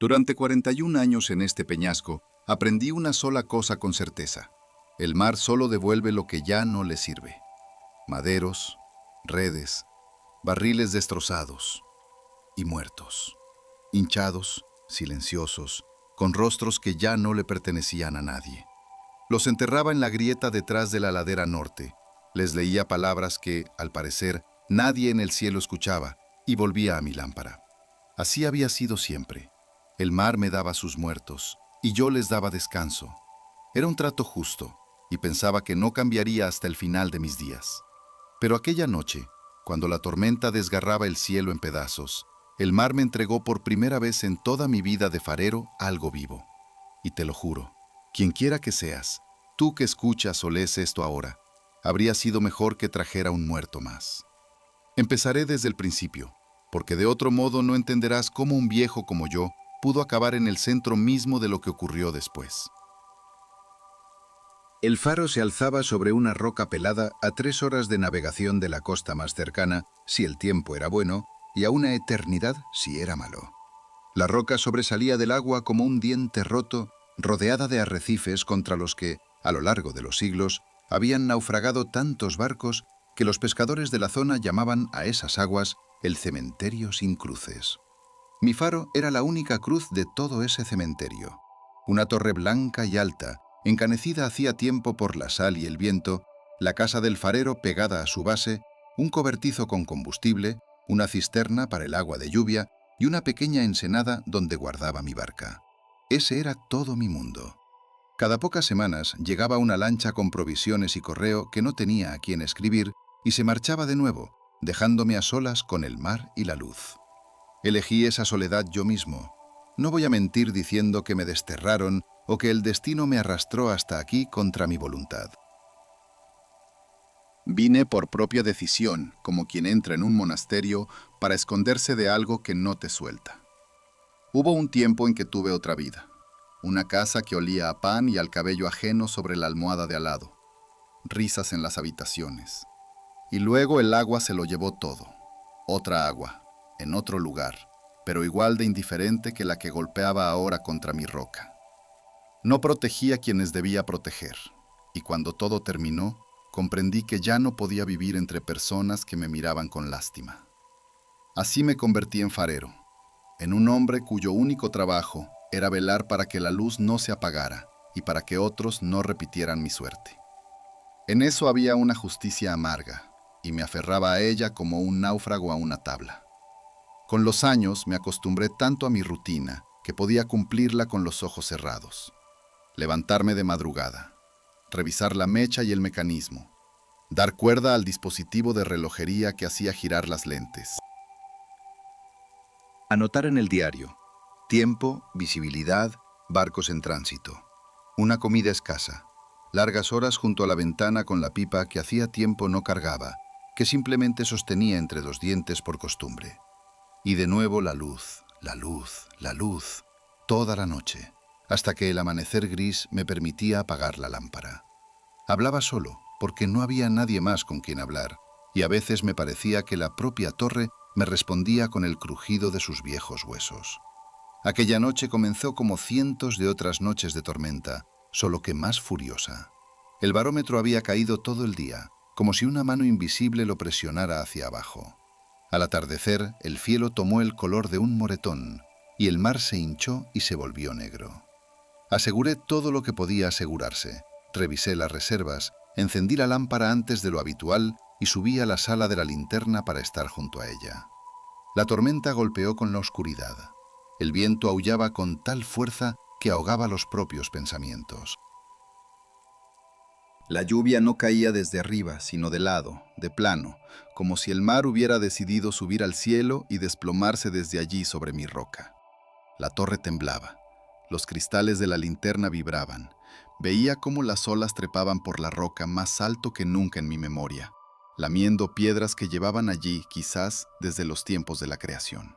Durante 41 años en este peñasco, aprendí una sola cosa con certeza. El mar solo devuelve lo que ya no le sirve. Maderos, redes, barriles destrozados y muertos. Hinchados, silenciosos, con rostros que ya no le pertenecían a nadie. Los enterraba en la grieta detrás de la ladera norte. Les leía palabras que, al parecer, nadie en el cielo escuchaba y volvía a mi lámpara. Así había sido siempre. El mar me daba sus muertos y yo les daba descanso. Era un trato justo y pensaba que no cambiaría hasta el final de mis días. Pero aquella noche, cuando la tormenta desgarraba el cielo en pedazos, el mar me entregó por primera vez en toda mi vida de farero algo vivo. Y te lo juro, quienquiera que seas, tú que escuchas o lees esto ahora, habría sido mejor que trajera un muerto más. Empezaré desde el principio, porque de otro modo no entenderás cómo un viejo como yo pudo acabar en el centro mismo de lo que ocurrió después. El faro se alzaba sobre una roca pelada a 3 horas de navegación de la costa más cercana, si el tiempo era bueno, y a una eternidad si era malo. La roca sobresalía del agua como un diente roto, rodeada de arrecifes contra los que, a lo largo de los siglos, habían naufragado tantos barcos que los pescadores de la zona llamaban a esas aguas el cementerio sin cruces. Mi faro era la única cruz de todo ese cementerio. Una torre blanca y alta, encanecida hacía tiempo por la sal y el viento, la casa del farero pegada a su base, un cobertizo con combustible, una cisterna para el agua de lluvia y una pequeña ensenada donde guardaba mi barca. Ese era todo mi mundo. Cada pocas semanas llegaba una lancha con provisiones y correo que no tenía a quién escribir y se marchaba de nuevo, dejándome a solas con el mar y la luz. Elegí esa soledad yo mismo. No voy a mentir diciendo que me desterraron o que el destino me arrastró hasta aquí contra mi voluntad. Vine por propia decisión, como quien entra en un monasterio para esconderse de algo que no te suelta. Hubo un tiempo en que tuve otra vida. Una casa que olía a pan y al cabello ajeno sobre la almohada de al lado. Risas en las habitaciones. Y luego el agua se lo llevó todo. Otra agua, en otro lugar, pero igual de indiferente que la que golpeaba ahora contra mi roca. No protegí a quienes debía proteger, y cuando todo terminó, comprendí que ya no podía vivir entre personas que me miraban con lástima. Así me convertí en farero, en un hombre cuyo único trabajo era velar para que la luz no se apagara y para que otros no repitieran mi suerte. En eso había una justicia amarga, y me aferraba a ella como un náufrago a una tabla. Con los años me acostumbré tanto a mi rutina que podía cumplirla con los ojos cerrados. Levantarme de madrugada, revisar la mecha y el mecanismo, dar cuerda al dispositivo de relojería que hacía girar las lentes. Anotar en el diario: tiempo, visibilidad, barcos en tránsito. Una comida escasa, largas horas junto a la ventana con la pipa que hacía tiempo no cargaba, que simplemente sostenía entre dos dientes por costumbre. Y de nuevo la luz, la luz, la luz, toda la noche, hasta que el amanecer gris me permitía apagar la lámpara. Hablaba solo, porque no había nadie más con quien hablar, y a veces me parecía que la propia torre me respondía con el crujido de sus viejos huesos. Aquella noche comenzó como cientos de otras noches de tormenta, solo que más furiosa. El barómetro había caído todo el día, como si una mano invisible lo presionara hacia abajo. Al atardecer, el cielo tomó el color de un moretón, y el mar se hinchó y se volvió negro. Aseguré todo lo que podía asegurarse, revisé las reservas, encendí la lámpara antes de lo habitual y subí a la sala de la linterna para estar junto a ella. La tormenta golpeó con la oscuridad. El viento aullaba con tal fuerza que ahogaba los propios pensamientos. La lluvia no caía desde arriba, sino de lado, de plano, como si el mar hubiera decidido subir al cielo y desplomarse desde allí sobre mi roca. La torre temblaba. Los cristales de la linterna vibraban. Veía cómo las olas trepaban por la roca más alto que nunca en mi memoria, lamiendo piedras que llevaban allí quizás desde los tiempos de la creación.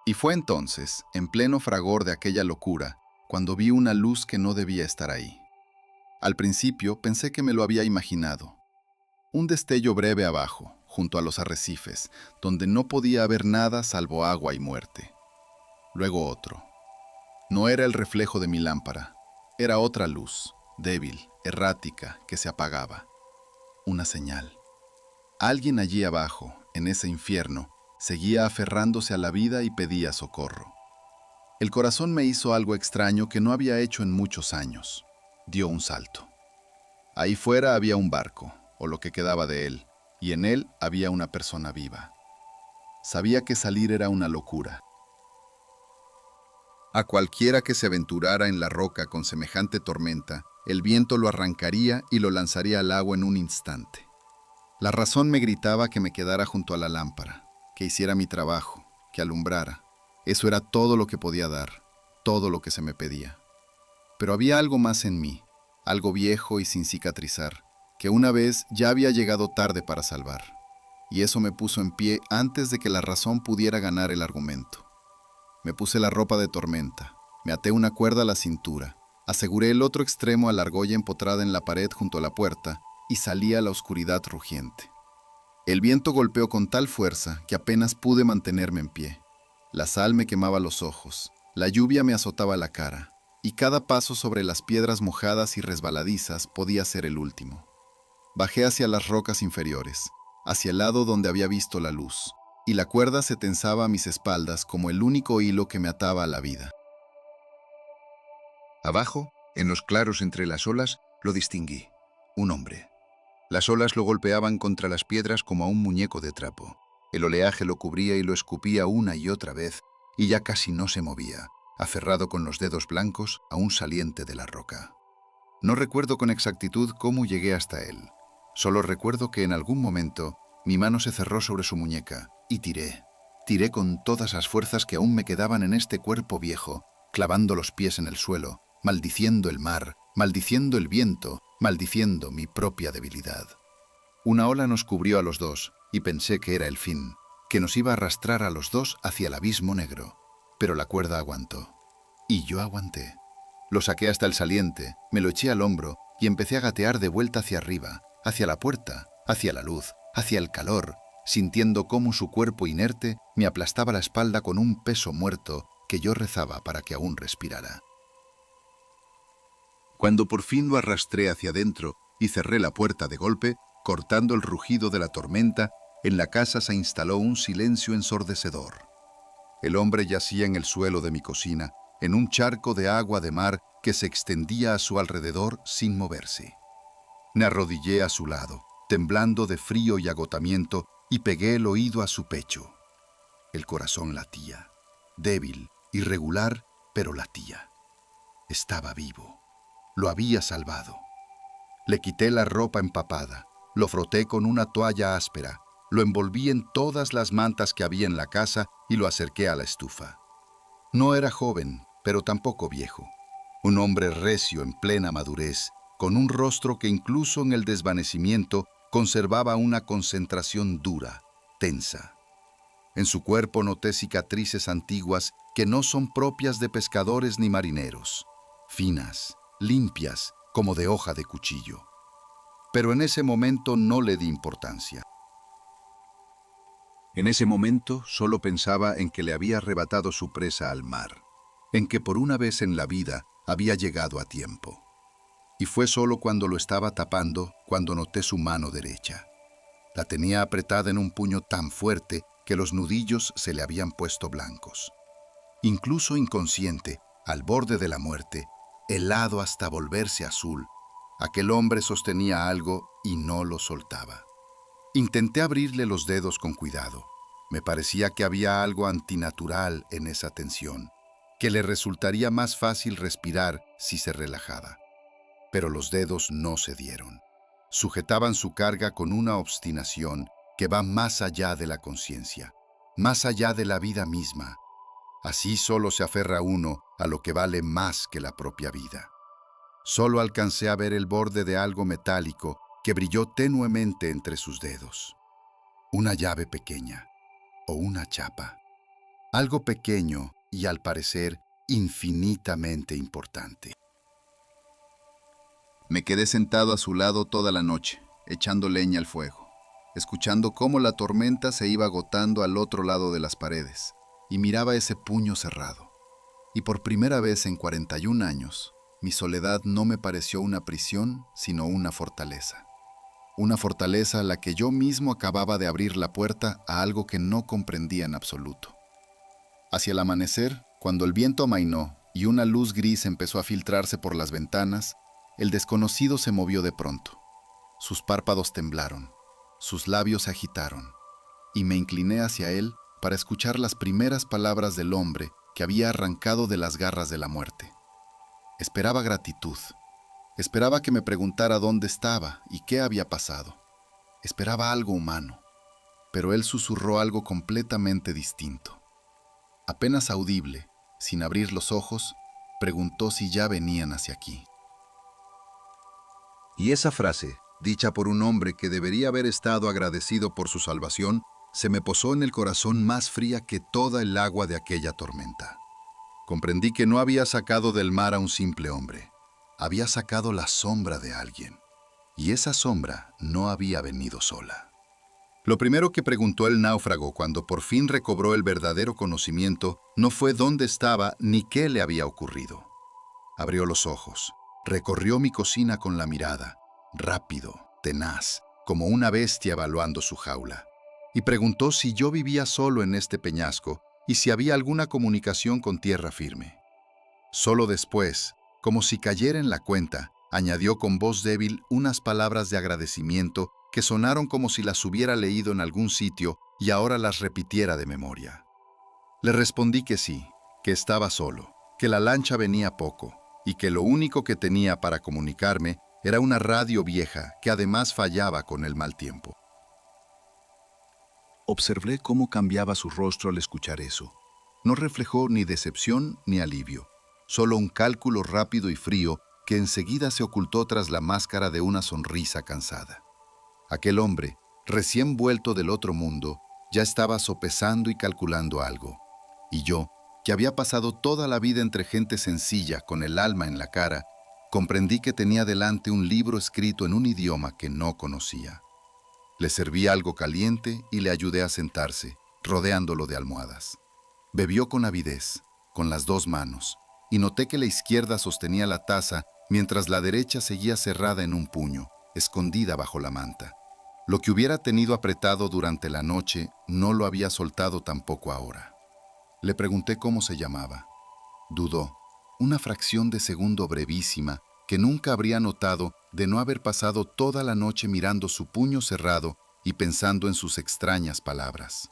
Y fue entonces, en pleno fragor de aquella locura, cuando vi una luz que no debía estar ahí. Al principio pensé que me lo había imaginado. Un destello breve abajo, junto a los arrecifes, donde no podía haber nada salvo agua y muerte. Luego otro. No era el reflejo de mi lámpara, era otra luz, débil, errática, que se apagaba. Una señal. Alguien allí abajo, en ese infierno, seguía aferrándose a la vida y pedía socorro. El corazón me hizo algo extraño que no había hecho en muchos años. Dio un salto. Ahí fuera había un barco, o lo que quedaba de él, y en él había una persona viva. Sabía que salir era una locura. A cualquiera que se aventurara en la roca con semejante tormenta, el viento lo arrancaría y lo lanzaría al agua en un instante. La razón me gritaba que me quedara junto a la lámpara, que hiciera mi trabajo, que alumbrara. Eso era todo lo que podía dar, todo lo que se me pedía. Pero había algo más en mí, algo viejo y sin cicatrizar, que una vez ya había llegado tarde para salvar. Y eso me puso en pie antes de que la razón pudiera ganar el argumento. Me puse la ropa de tormenta, me até una cuerda a la cintura, aseguré el otro extremo a la argolla empotrada en la pared junto a la puerta y salí a la oscuridad rugiente. El viento golpeó con tal fuerza que apenas pude mantenerme en pie. La sal me quemaba los ojos, la lluvia me azotaba la cara, y cada paso sobre las piedras mojadas y resbaladizas podía ser el último. Bajé hacia las rocas inferiores, hacia el lado donde había visto la luz, y la cuerda se tensaba a mis espaldas como el único hilo que me ataba a la vida. Abajo, en los claros entre las olas, lo distinguí. Un hombre. Las olas lo golpeaban contra las piedras como a un muñeco de trapo. El oleaje lo cubría y lo escupía una y otra vez, y ya casi no se movía, aferrado con los dedos blancos a un saliente de la roca. No recuerdo con exactitud cómo llegué hasta él. Solo recuerdo que en algún momento mi mano se cerró sobre su muñeca y tiré. Tiré con todas las fuerzas que aún me quedaban en este cuerpo viejo, clavando los pies en el suelo, maldiciendo el mar, maldiciendo el viento, maldiciendo mi propia debilidad. Una ola nos cubrió a los dos y pensé que era el fin, que nos iba a arrastrar a los dos hacia el abismo negro. Pero la cuerda aguantó. Y yo aguanté. Lo saqué hasta el saliente, me lo eché al hombro y empecé a gatear de vuelta hacia arriba, hacia la puerta, hacia la luz, hacia el calor, sintiendo cómo su cuerpo inerte me aplastaba la espalda con un peso muerto que yo rezaba para que aún respirara. Cuando por fin lo arrastré hacia adentro y cerré la puerta de golpe, cortando el rugido de la tormenta, en la casa se instaló un silencio ensordecedor. El hombre yacía en el suelo de mi cocina, en un charco de agua de mar que se extendía a su alrededor sin moverse. Me arrodillé a su lado, temblando de frío y agotamiento, y pegué el oído a su pecho. El corazón latía, débil, irregular, pero latía. Estaba vivo. Lo había salvado. Le quité la ropa empapada, lo froté con una toalla áspera, lo envolví en todas las mantas que había en la casa y lo acerqué a la estufa. No era joven, pero tampoco viejo. Un hombre recio en plena madurez, con un rostro que incluso en el desvanecimiento conservaba una concentración dura, tensa. En su cuerpo noté cicatrices antiguas que no son propias de pescadores ni marineros, finas, limpias, como de hoja de cuchillo. Pero en ese momento no le di importancia. En ese momento solo pensaba en que le había arrebatado su presa al mar, en que por una vez en la vida había llegado a tiempo. Y fue solo cuando lo estaba tapando cuando noté su mano derecha. La tenía apretada en un puño tan fuerte que los nudillos se le habían puesto blancos. Incluso inconsciente, al borde de la muerte, helado hasta volverse azul, aquel hombre sostenía algo y no lo soltaba. Intenté abrirle los dedos con cuidado. Me parecía que había algo antinatural en esa tensión, que le resultaría más fácil respirar si se relajaba. Pero los dedos no cedieron. Sujetaban su carga con una obstinación que va más allá de la conciencia, más allá de la vida misma. Así solo se aferra uno a lo que vale más que la propia vida. Solo alcancé a ver el borde de algo metálico que brilló tenuemente entre sus dedos. Una llave pequeña o una chapa. Algo pequeño y al parecer infinitamente importante. Me quedé sentado a su lado toda la noche, echando leña al fuego, escuchando cómo la tormenta se iba agotando al otro lado de las paredes, y miraba ese puño cerrado. y por primera vez en 41 años, mi soledad no me pareció una prisión, sino una fortaleza. Una fortaleza a la que yo mismo acababa de abrir la puerta a algo que no comprendía en absoluto. Hacia el amanecer, cuando el viento amainó y una luz gris empezó a filtrarse por las ventanas, el desconocido se movió de pronto. Sus párpados temblaron, sus labios se agitaron, y me incliné hacia él para escuchar las primeras palabras del hombre que había arrancado de las garras de la muerte. Esperaba gratitud. Esperaba que me preguntara dónde estaba y qué había pasado. Esperaba algo humano, pero él susurró algo completamente distinto. Apenas audible, sin abrir los ojos, preguntó si ya venían hacia aquí. Y esa frase, dicha por un hombre que debería haber estado agradecido por su salvación, se me posó en el corazón más fría que toda el agua de aquella tormenta. Comprendí que no había sacado del mar a un simple hombre. Había sacado la sombra de alguien, y esa sombra no había venido sola. Lo primero que preguntó el náufrago cuando por fin recobró el verdadero conocimiento no fue dónde estaba ni qué le había ocurrido. Abrió los ojos, recorrió mi cocina con la mirada, rápido, tenaz, como una bestia evaluando su jaula, y preguntó si yo vivía solo en este peñasco y si había alguna comunicación con tierra firme. Solo después, como si cayera en la cuenta, añadió con voz débil unas palabras de agradecimiento que sonaron como si las hubiera leído en algún sitio y ahora las repitiera de memoria. Le respondí que sí, que estaba solo, que la lancha venía poco y que lo único que tenía para comunicarme era una radio vieja que además fallaba con el mal tiempo. Observé cómo cambiaba su rostro al escuchar eso. No reflejó ni decepción ni alivio, solo un cálculo rápido y frío que enseguida se ocultó tras la máscara de una sonrisa cansada. Aquel hombre, recién vuelto del otro mundo, ya estaba sopesando y calculando algo. Y yo, que había pasado toda la vida entre gente sencilla con el alma en la cara, comprendí que tenía delante un libro escrito en un idioma que no conocía. Le serví algo caliente y le ayudé a sentarse, rodeándolo de almohadas. Bebió con avidez, con las dos manos, y noté que la izquierda sostenía la taza mientras la derecha seguía cerrada en un puño, escondida bajo la manta. Lo que hubiera tenido apretado durante la noche no lo había soltado tampoco ahora. Le pregunté cómo se llamaba. Dudó, una fracción de segundo brevísima que nunca habría notado de no haber pasado toda la noche mirando su puño cerrado y pensando en sus extrañas palabras.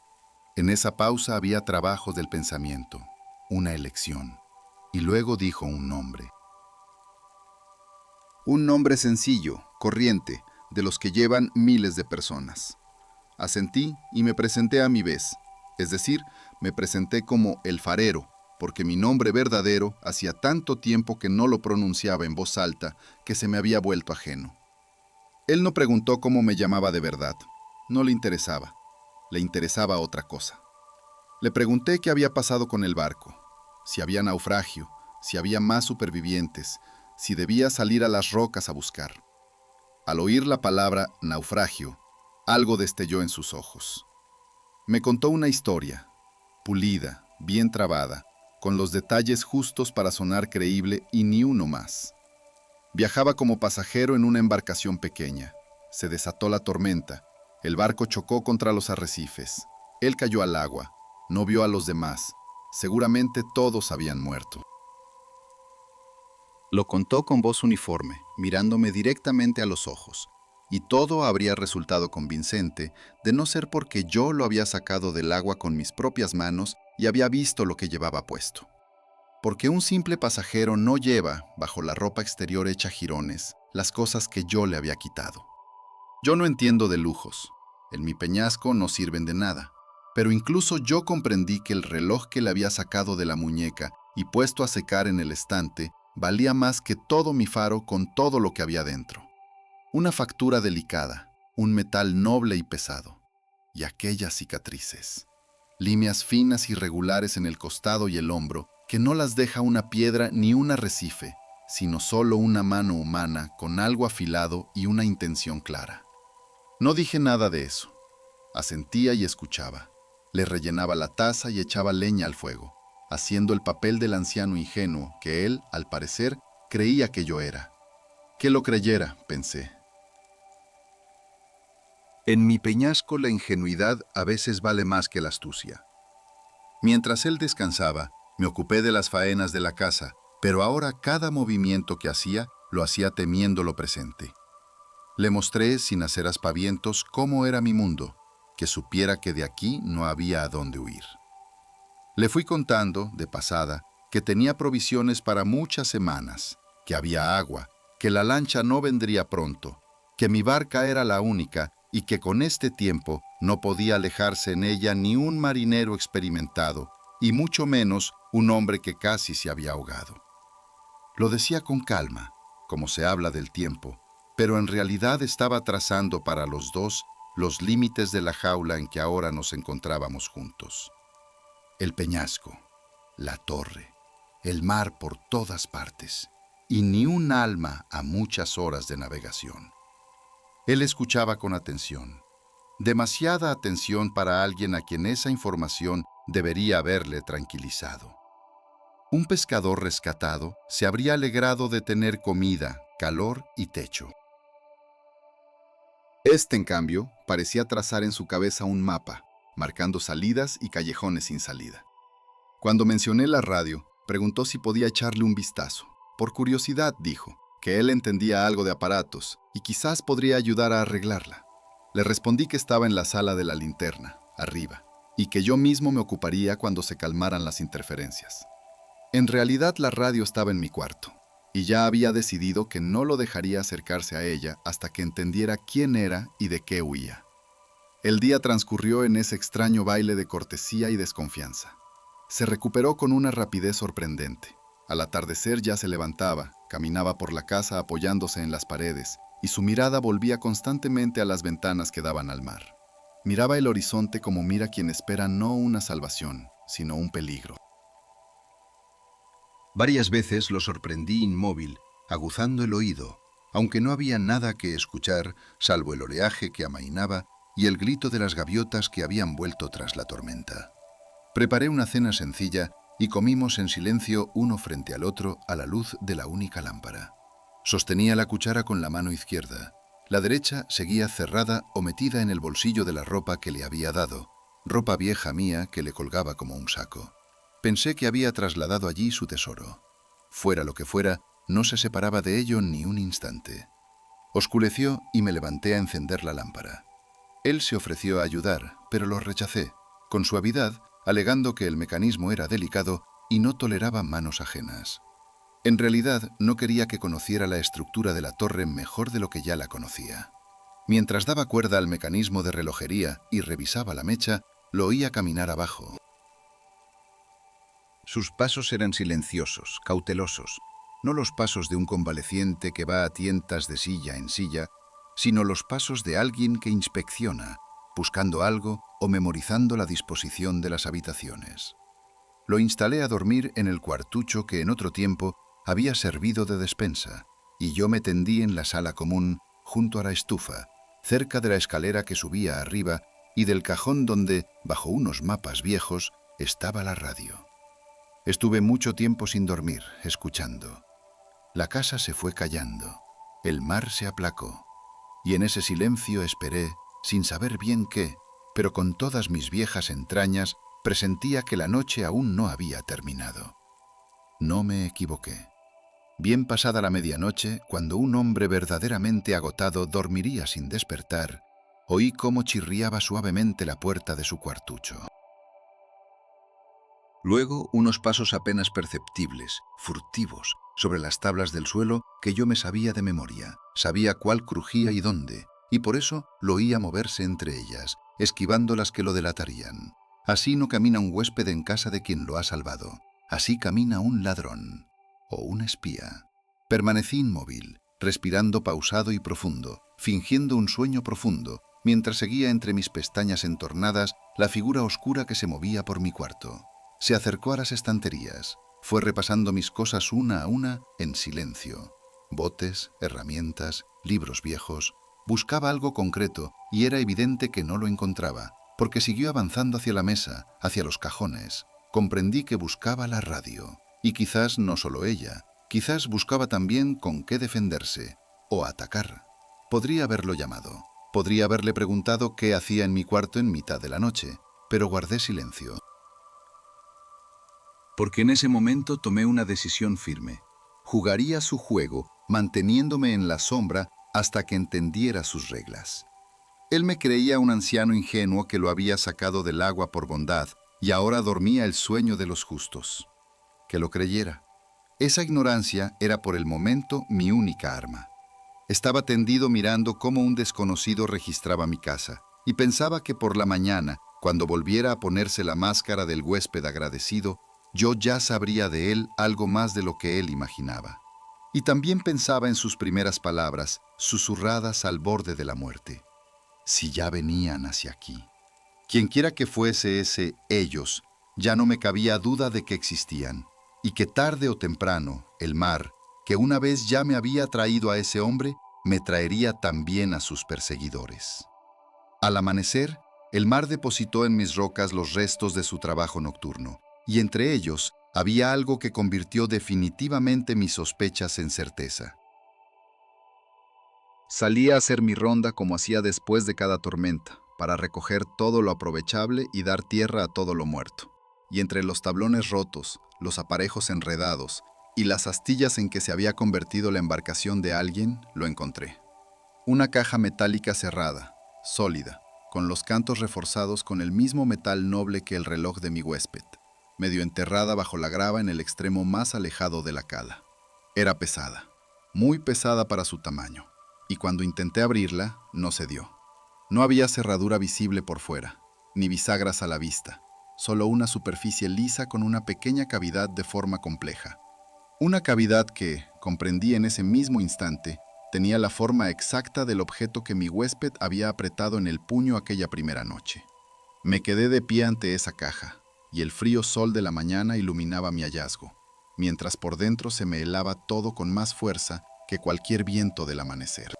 En esa pausa había trabajo del pensamiento, una elección, y luego dijo un nombre. Un nombre sencillo, corriente, de los que llevan miles de personas. Asentí y me presenté a mi vez, es decir, me presenté como el farero, porque mi nombre verdadero hacía tanto tiempo que no lo pronunciaba en voz alta que se me había vuelto ajeno. Él no preguntó cómo me llamaba de verdad, no le interesaba otra cosa. Le pregunté qué había pasado con el barco, si había naufragio, si había más supervivientes, si debía salir a las rocas a buscar. Al oír la palabra naufragio, algo destelló en sus ojos. Me contó una historia, pulida, bien trabada, con los detalles justos para sonar creíble y ni uno más. Viajaba como pasajero en una embarcación pequeña. Se desató la tormenta. El barco chocó contra los arrecifes. Él cayó al agua. No vio a los demás. Seguramente todos habían muerto. Lo contó con voz uniforme, mirándome directamente a los ojos, y todo habría resultado convincente de no ser porque yo lo había sacado del agua con mis propias manos y había visto lo que llevaba puesto. Porque un simple pasajero no lleva, bajo la ropa exterior hecha jirones, las cosas que yo le había quitado. Yo no entiendo de lujos. En mi peñasco no sirven de nada. Pero incluso yo comprendí que el reloj que le había sacado de la muñeca y puesto a secar en el estante valía más que todo mi faro con todo lo que había dentro. Una factura delicada, un metal noble y pesado. Y aquellas cicatrices. Líneas finas y regulares en el costado y el hombro que no las deja una piedra ni un arrecife, sino solo una mano humana con algo afilado y una intención clara. No dije nada de eso. Asentía y escuchaba. Le rellenaba la taza y echaba leña al fuego. haciendo el papel del anciano ingenuo que él, al parecer, creía que yo era. Que lo creyera, pensé. En mi peñasco la ingenuidad a veces vale más que la astucia. Mientras él descansaba, me ocupé de las faenas de la casa, pero ahora cada movimiento que hacía lo hacía temiendo lo presente. Le mostré, sin hacer aspavientos, cómo era mi mundo, que supiera que de aquí no había a dónde huir. Le fui contando, de pasada, que tenía provisiones para muchas semanas, que había agua, que la lancha no vendría pronto, que mi barca era la única y que con este tiempo no podía alejarse en ella ni un marinero experimentado, y mucho menos un hombre que casi se había ahogado. Lo decía con calma, como se habla del tiempo, pero en realidad estaba trazando para los dos los límites de la jaula en que ahora nos encontrábamos juntos. El peñasco, la torre, el mar por todas partes, y ni un alma a muchas horas de navegación. Él escuchaba con atención, demasiada atención para alguien a quien esa información debería haberle tranquilizado. Un pescador rescatado se habría alegrado de tener comida, calor y techo. En cambio, parecía trazar en su cabeza un mapa, marcando salidas y callejones sin salida. Cuando mencioné la radio, preguntó si podía echarle un vistazo. Por curiosidad, dijo, que él entendía algo de aparatos y quizás podría ayudar a arreglarla. Le respondí que estaba en la sala de la linterna, arriba, y que yo mismo me ocuparía cuando se calmaran las interferencias. En realidad la radio estaba en mi cuarto, y ya había decidido que no lo dejaría acercarse a ella hasta que entendiera quién era y de qué huía. El día transcurrió en ese extraño baile de cortesía y desconfianza. Se recuperó con una rapidez sorprendente. Al atardecer ya se levantaba, caminaba por la casa apoyándose en las paredes, y su mirada volvía constantemente a las ventanas que daban al mar. Miraba el horizonte como mira quien espera no una salvación, sino un peligro. Varias veces lo sorprendí inmóvil, aguzando el oído, aunque no había nada que escuchar, salvo el oleaje que amainaba y el grito de las gaviotas que habían vuelto tras la tormenta. Preparé una cena sencilla y comimos en silencio uno frente al otro a la luz de la única lámpara. Sostenía la cuchara con la mano izquierda. La derecha seguía cerrada o metida en el bolsillo de la ropa que le había dado, ropa vieja mía que le colgaba como un saco. Pensé que había trasladado allí su tesoro. Fuera lo que fuera, no se separaba de ello ni un instante. Oscureció y me levanté a encender la lámpara. Él se ofreció a ayudar, pero lo rechacé, con suavidad, alegando que el mecanismo era delicado y no toleraba manos ajenas. En realidad, no quería que conociera la estructura de la torre mejor de lo que ya la conocía. Mientras daba cuerda al mecanismo de relojería y revisaba la mecha, lo oía caminar abajo. Sus pasos eran silenciosos, cautelosos, no los pasos de un convaleciente que va a tientas de silla en silla, sino los pasos de alguien que inspecciona, buscando algo o memorizando la disposición de las habitaciones. Lo instalé a dormir en el cuartucho que en otro tiempo había servido de despensa, y yo me tendí en la sala común, junto a la estufa, cerca de la escalera que subía arriba y del cajón donde, bajo unos mapas viejos, estaba la radio. Estuve mucho tiempo sin dormir, escuchando. La casa se fue callando, el mar se aplacó, y en ese silencio esperé, sin saber bien qué, pero con todas mis viejas entrañas, presentía que la noche aún no había terminado. No me equivoqué. Bien pasada la medianoche, cuando un hombre verdaderamente agotado dormiría sin despertar, oí cómo chirriaba suavemente la puerta de su cuartucho. Luego, unos pasos apenas perceptibles, furtivos, sobre las tablas del suelo que yo me sabía de memoria. Sabía cuál crujía y dónde, y por eso lo oía moverse entre ellas, esquivando las que lo delatarían. Así no camina un huésped en casa de quien lo ha salvado. Así camina un ladrón o un espía. Permanecí inmóvil, respirando pausado y profundo, fingiendo un sueño profundo, mientras seguía entre mis pestañas entornadas la figura oscura que se movía por mi cuarto. Se acercó a las estanterías, fue repasando mis cosas una a una en silencio. Botes, herramientas, libros viejos. Buscaba algo concreto y era evidente que no lo encontraba, porque siguió avanzando hacia la mesa, hacia los cajones, comprendí que buscaba la radio. Y quizás no solo ella, quizás buscaba también con qué defenderse o atacar. Podría haberlo llamado. Podría haberle preguntado qué hacía en mi cuarto en mitad de la noche, pero guardé silencio. Porque en ese momento tomé una decisión firme. Jugaría su juego, manteniéndome en la sombra hasta que entendiera sus reglas. Él me creía un anciano ingenuo que lo había sacado del agua por bondad y ahora dormía el sueño de los justos. Que lo creyera. Esa ignorancia era por el momento mi única arma. Estaba tendido mirando cómo un desconocido registraba mi casa y pensaba que por la mañana, cuando volviera a ponerse la máscara del huésped agradecido, yo ya sabría de él algo más de lo que él imaginaba. Y también pensaba en sus primeras palabras, susurradas al borde de la muerte. Si ya venían hacia aquí. Quienquiera que fuese ese ellos, ya no me cabía duda de que existían, y que tarde o temprano, el mar, que una vez ya me había traído a ese hombre, me traería también a sus perseguidores. Al amanecer, el mar depositó en mis rocas los restos de su trabajo nocturno, y entre ellos había algo que convirtió definitivamente mis sospechas en certeza. Salí a hacer mi ronda como hacía después de cada tormenta, para recoger todo lo aprovechable y dar tierra a todo lo muerto. Y entre los tablones rotos, los aparejos enredados y las astillas en que se había convertido la embarcación de alguien, lo encontré. Una caja metálica cerrada, sólida, con los cantos reforzados con el mismo metal noble que el reloj de mi huésped, medio enterrada bajo la grava en el extremo más alejado de la cala. Era pesada, muy pesada para su tamaño, y cuando intenté abrirla, no se dio. No había cerradura visible por fuera, ni bisagras a la vista, solo una superficie lisa con una pequeña cavidad de forma compleja. Una cavidad que, comprendí en ese mismo instante, tenía la forma exacta del objeto que mi huésped había apretado en el puño aquella primera noche. Me quedé de pie ante esa caja, y el frío sol de la mañana iluminaba mi hallazgo, mientras por dentro se me helaba todo con más fuerza que cualquier viento del amanecer.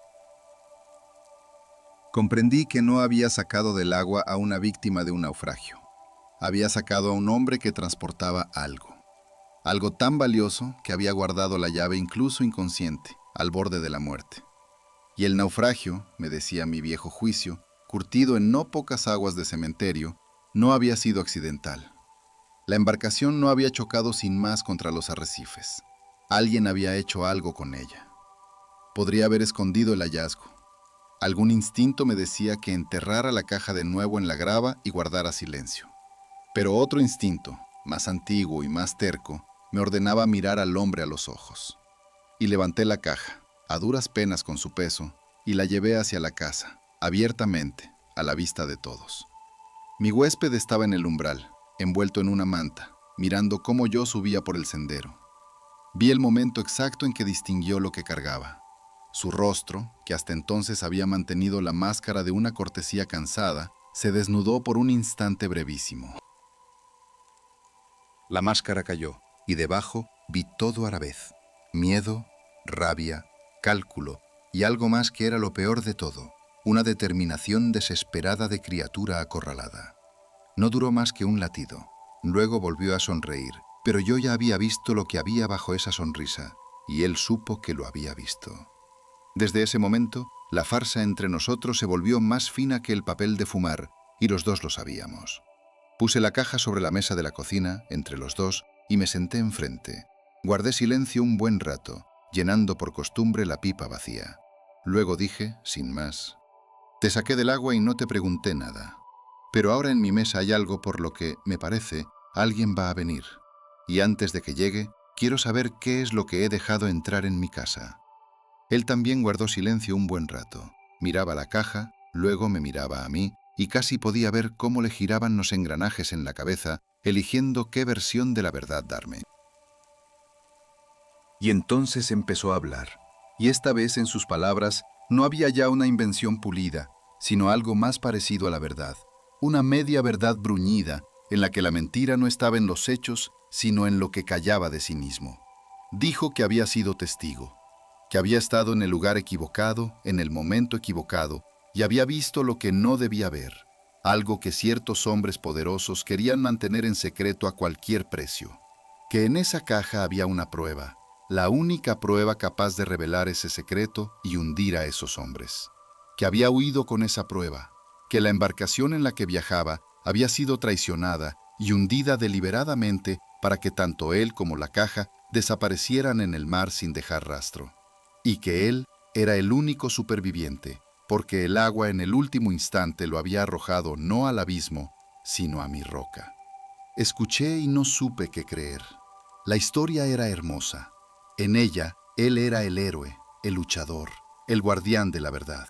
Comprendí que no había sacado del agua a una víctima de un naufragio. Había sacado a un hombre que transportaba algo tan valioso que había guardado la llave incluso inconsciente, al borde de la muerte. Y el naufragio, me decía mi viejo juicio, curtido en no pocas aguas de cementerio, no había sido accidental. La embarcación no había chocado sin más contra los arrecifes. Alguien había hecho algo con ella. Podría haber escondido el hallazgo. Algún instinto me decía que enterrara la caja de nuevo en la grava y guardara silencio. Pero otro instinto, más antiguo y más terco, me ordenaba mirar al hombre a los ojos. Y levanté la caja, a duras penas con su peso, y la llevé hacia la casa, abiertamente, a la vista de todos. Mi huésped estaba en el umbral, envuelto en una manta, mirando cómo yo subía por el sendero. Vi el momento exacto en que distinguió lo que cargaba. Su rostro, que hasta entonces había mantenido la máscara de una cortesía cansada, se desnudó por un instante brevísimo. La máscara cayó, y debajo vi todo a la vez. Miedo, rabia, cálculo, y algo más que era lo peor de todo, una determinación desesperada de criatura acorralada. No duró más que un latido. Luego volvió a sonreír, pero yo ya había visto lo que había bajo esa sonrisa, y él supo que lo había visto. Desde ese momento, la farsa entre nosotros se volvió más fina que el papel de fumar, y los dos lo sabíamos. Puse la caja sobre la mesa de la cocina, entre los dos, y me senté enfrente. Guardé silencio un buen rato, llenando por costumbre la pipa vacía. Luego dije, sin más: «Te saqué del agua y no te pregunté nada. Pero ahora en mi mesa hay algo por lo que, me parece, alguien va a venir. Y antes de que llegue, quiero saber qué es lo que he dejado entrar en mi casa». Él también guardó silencio un buen rato. Miraba la caja, luego me miraba a mí, y casi podía ver cómo le giraban los engranajes en la cabeza, eligiendo qué versión de la verdad darme. Y entonces empezó a hablar, y esta vez en sus palabras no había ya una invención pulida, sino algo más parecido a la verdad, una media verdad bruñida, en la que la mentira no estaba en los hechos, sino en lo que callaba de sí mismo. Dijo que había sido testigo, que había estado en el lugar equivocado, en el momento equivocado, y había visto lo que no debía ver. algo que ciertos hombres poderosos querían mantener en secreto a cualquier precio. Que en esa caja había una prueba, la única prueba capaz de revelar ese secreto y hundir a esos hombres. Que había huido con esa prueba, que la embarcación en la que viajaba había sido traicionada y hundida deliberadamente para que tanto él como la caja desaparecieran en el mar sin dejar rastro. Y que él era el único superviviente, porque el agua en el último instante lo había arrojado no al abismo, sino a mi roca. Escuché y no supe qué creer. La historia era hermosa. En ella, él era el héroe, el luchador, el guardián de la verdad.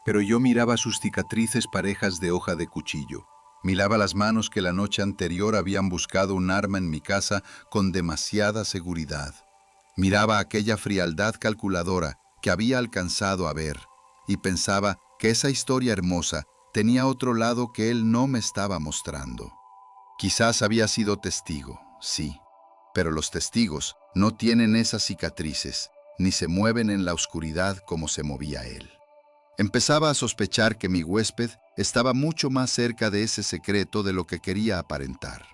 Pero yo miraba sus cicatrices parejas de hoja de cuchillo. Miraba las manos que la noche anterior habían buscado un arma en mi casa con demasiada seguridad. Miraba aquella frialdad calculadora que había alcanzado a ver y pensaba que esa historia hermosa tenía otro lado que él no me estaba mostrando. Quizás había sido testigo, sí, pero los testigos no tienen esas cicatrices ni se mueven en la oscuridad como se movía él. Empezaba a sospechar que mi huésped estaba mucho más cerca de ese secreto de lo que quería aparentar,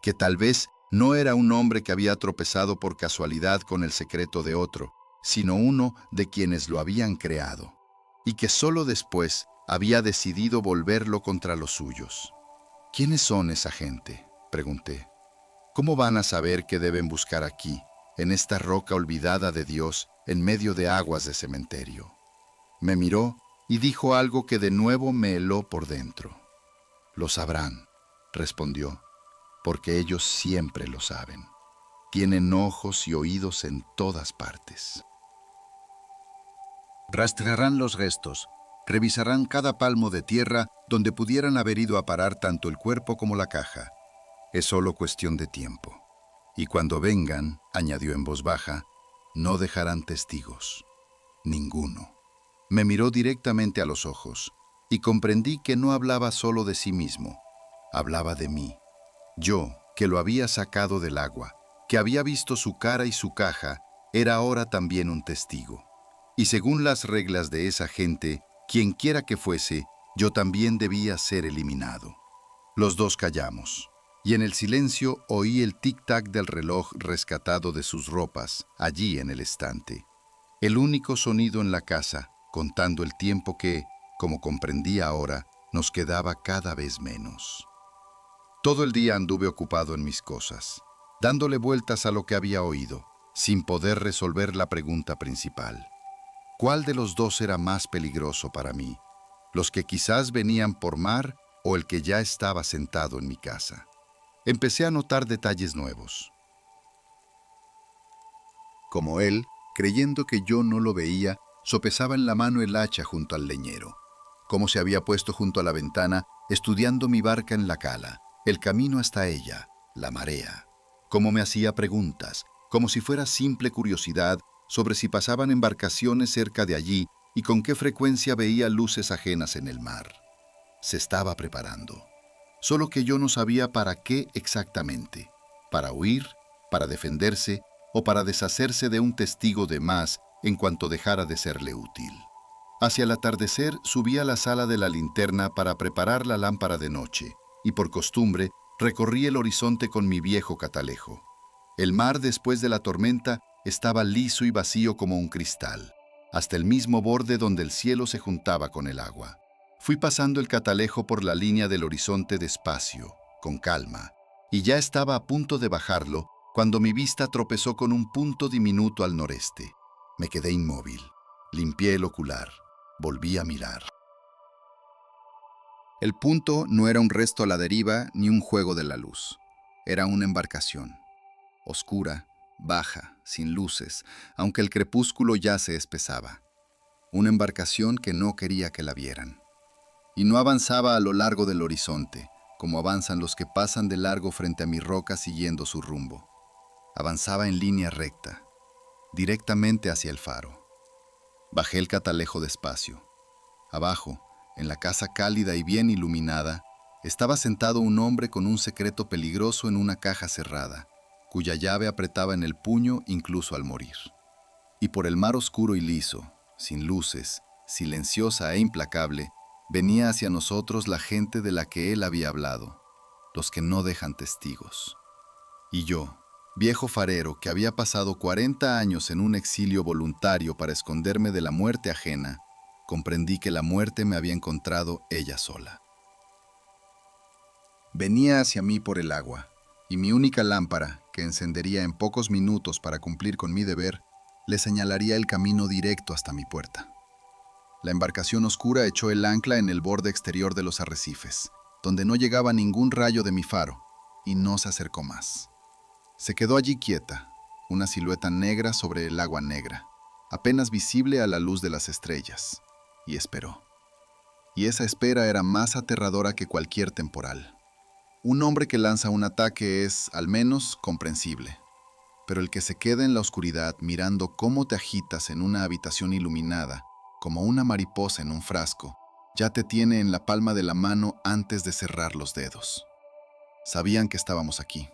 que tal vez no era un hombre que había tropezado por casualidad con el secreto de otro, sino uno de quienes lo habían creado, y que solo después había decidido volverlo contra los suyos. ¿Quiénes son esa gente?, pregunté. ¿Cómo van a saber qué deben buscar aquí, en esta roca olvidada de Dios, en medio de aguas de cementerio? Me miró y dijo algo que de nuevo me heló por dentro. Lo sabrán, respondió, porque ellos siempre lo saben. Tienen ojos y oídos en todas partes. Rastrearán los restos, revisarán cada palmo de tierra donde pudieran haber ido a parar tanto el cuerpo como la caja. Es solo cuestión de tiempo. Y cuando vengan, añadió en voz baja, no dejarán testigos. Ninguno. Me miró directamente a los ojos y comprendí que no hablaba solo de sí mismo, hablaba de mí. Yo, que lo había sacado del agua, que había visto su cara y su caja, era ahora también un testigo. Y según las reglas de esa gente, quienquiera que fuese, yo también debía ser eliminado. Los dos callamos, y en el silencio oí el tic-tac del reloj rescatado de sus ropas, allí en el estante. El único sonido en la casa, contando el tiempo que, como comprendí ahora, nos quedaba cada vez menos. Todo el día anduve ocupado en mis cosas, dándole vueltas a lo que había oído, sin poder resolver la pregunta principal. ¿Cuál de los dos era más peligroso para mí? ¿Los que quizás venían por mar o el que ya estaba sentado en mi casa? Empecé a notar detalles nuevos. Como él, creyendo que yo no lo veía, sopesaba en la mano el hacha junto al leñero. Cómo se había puesto junto a la ventana, estudiando mi barca en la cala, el camino hasta ella, la marea. Cómo me hacía preguntas, como si fuera simple curiosidad sobre si pasaban embarcaciones cerca de allí y con qué frecuencia veía luces ajenas en el mar. Se estaba preparando. Solo que yo no sabía para qué exactamente. Para huir, para defenderse o para deshacerse de un testigo de más en cuanto dejara de serle útil. Hacia el atardecer subí a la sala de la linterna para preparar la lámpara de noche y por costumbre recorrí el horizonte con mi viejo catalejo. El mar después de la tormenta estaba liso y vacío como un cristal, hasta el mismo borde donde el cielo se juntaba con el agua. Fui pasando el catalejo por la línea del horizonte despacio, con calma, y ya estaba a punto de bajarlo cuando mi vista tropezó con un punto diminuto al noreste. Me quedé inmóvil, limpié el ocular, volví a mirar. El punto no era un resto a la deriva ni un juego de la luz. Era una embarcación, oscura, baja, sin luces, aunque el crepúsculo ya se espesaba. Una embarcación que no quería que la vieran. Y no avanzaba a lo largo del horizonte, como avanzan los que pasan de largo frente a mi roca siguiendo su rumbo. Avanzaba en línea recta, directamente hacia el faro. Bajé el catalejo despacio. Abajo, en la casa cálida y bien iluminada, estaba sentado un hombre con un secreto peligroso en una caja cerrada, cuya llave apretaba en el puño incluso al morir. Y por el mar oscuro y liso, sin luces, silenciosa e implacable, Venía hacia nosotros la gente de la que él había hablado, los que no dejan testigos. Y yo, viejo farero que había pasado 40 años en un exilio voluntario para esconderme de la muerte ajena, comprendí que la muerte me había encontrado ella sola. Venía hacia mí por el agua, y mi única lámpara, que encendería en pocos minutos para cumplir con mi deber, le señalaría el camino directo hasta mi puerta. La embarcación oscura echó el ancla en el borde exterior de los arrecifes, donde no llegaba ningún rayo de mi faro, y no se acercó más. Se quedó allí quieta, una silueta negra sobre el agua negra, apenas visible a la luz de las estrellas, y esperó. Y esa espera era más aterradora que cualquier temporal. Un hombre que lanza un ataque es, al menos, comprensible, pero el que se queda en la oscuridad mirando cómo te agitas en una habitación iluminada, como una mariposa en un frasco, ya te tiene en la palma de la mano antes de cerrar los dedos. Sabían que estábamos aquí.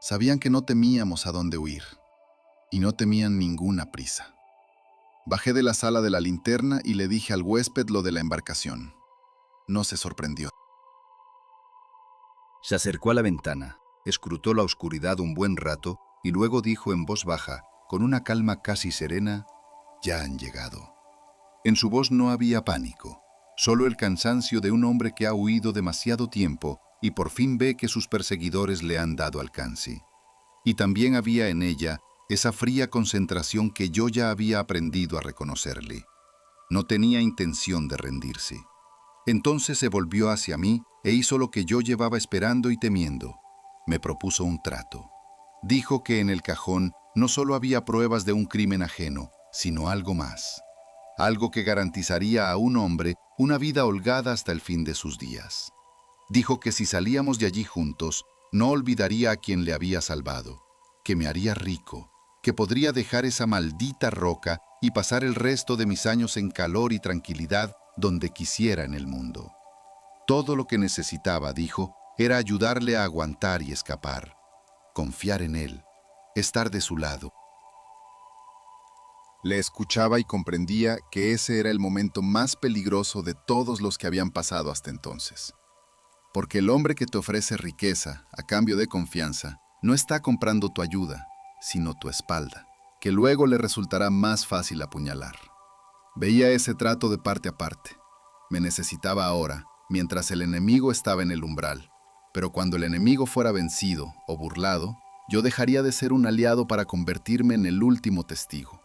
Sabían que no temíamos a dónde huir, y no temían ninguna prisa. Bajé de la sala de la linterna y le dije al huésped lo de la embarcación. No se sorprendió. Se acercó a la ventana, escrutó la oscuridad un buen rato y luego dijo en voz baja, con una calma casi serena: «Ya han llegado». En su voz no había pánico, solo el cansancio de un hombre que ha huido demasiado tiempo y por fin ve que sus perseguidores le han dado alcance. Y también había en ella esa fría concentración que yo ya había aprendido a reconocerle. No tenía intención de rendirse. Entonces se volvió hacia mí e hizo lo que yo llevaba esperando y temiendo. Me propuso un trato. Dijo que en el cajón no solo había pruebas de un crimen ajeno, sino algo más. Algo que garantizaría a un hombre una vida holgada hasta el fin de sus días. Dijo que si salíamos de allí juntos, no olvidaría a quien le había salvado, que me haría rico, que podría dejar esa maldita roca y pasar el resto de mis años en calor y tranquilidad donde quisiera en el mundo. Todo lo que necesitaba, dijo, era ayudarle a aguantar y escapar, confiar en él, estar de su lado. Le escuchaba y comprendía que ese era el momento más peligroso de todos los que habían pasado hasta entonces. Porque el hombre que te ofrece riqueza a cambio de confianza no está comprando tu ayuda, sino tu espalda, que luego le resultará más fácil apuñalar. Veía ese trato de parte a parte. Me necesitaba ahora, mientras el enemigo estaba en el umbral, pero cuando el enemigo fuera vencido o burlado, yo dejaría de ser un aliado para convertirme en el último testigo.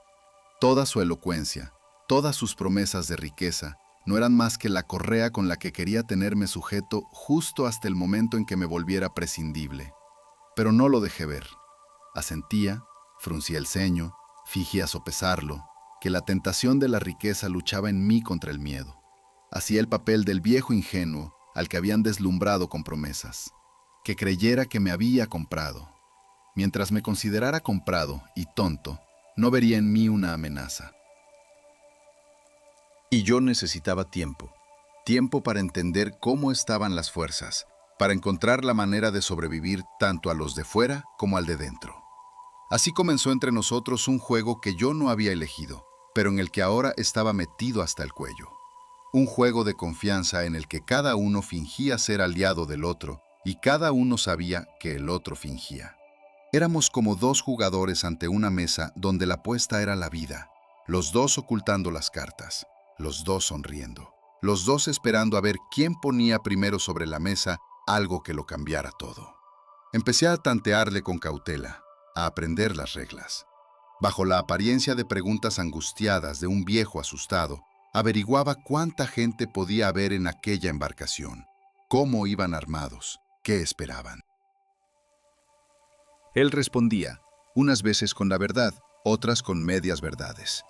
Toda su elocuencia, todas sus promesas de riqueza, no eran más que la correa con la que quería tenerme sujeto justo hasta el momento en que me volviera prescindible. Pero no lo dejé ver. Asentía, fruncía el ceño, fingía sopesarlo, que la tentación de la riqueza luchaba en mí contra el miedo. Hacía el papel del viejo ingenuo al que habían deslumbrado con promesas, que creyera que me había comprado. Mientras me considerara comprado y tonto, no vería en mí una amenaza. Y yo necesitaba tiempo. Tiempo para entender cómo estaban las fuerzas, para encontrar la manera de sobrevivir tanto a los de fuera como al de dentro. Así comenzó entre nosotros un juego que yo no había elegido, pero en el que ahora estaba metido hasta el cuello. Un juego de confianza en el que cada uno fingía ser aliado del otro y cada uno sabía que el otro fingía. Éramos como dos jugadores ante una mesa donde la apuesta era la vida, los dos ocultando las cartas, los dos sonriendo, los dos esperando a ver quién ponía primero sobre la mesa algo que lo cambiara todo. Empecé a tantearle con cautela, a aprender las reglas. Bajo la apariencia de preguntas angustiadas de un viejo asustado, averiguaba cuánta gente podía haber en aquella embarcación, cómo iban armados, qué esperaban. Él respondía, unas veces con la verdad, otras con medias verdades.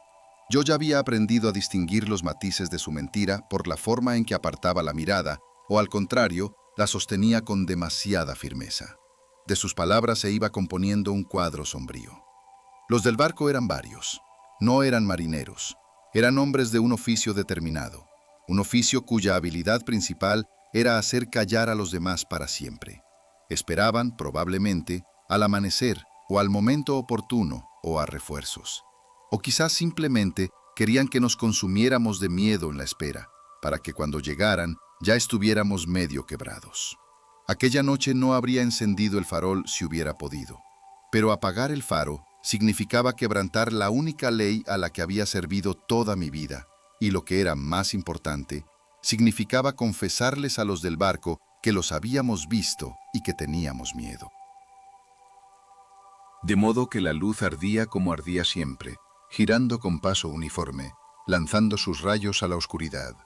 Yo ya había aprendido a distinguir los matices de su mentira por la forma en que apartaba la mirada, o al contrario, la sostenía con demasiada firmeza. De sus palabras se iba componiendo un cuadro sombrío. Los del barco eran varios. No eran marineros. Eran hombres de un oficio determinado. Un oficio cuya habilidad principal era hacer callar a los demás para siempre. Esperaban, probablemente, al amanecer, o al momento oportuno, o a refuerzos. O quizás simplemente querían que nos consumiéramos de miedo en la espera, para que cuando llegaran ya estuviéramos medio quebrados. Aquella noche no habría encendido el farol si hubiera podido, pero apagar el faro significaba quebrantar la única ley a la que había servido toda mi vida, y lo que era más importante, significaba confesarles a los del barco que los habíamos visto y que teníamos miedo. De modo que la luz ardía como ardía siempre, girando con paso uniforme, lanzando sus rayos a la oscuridad.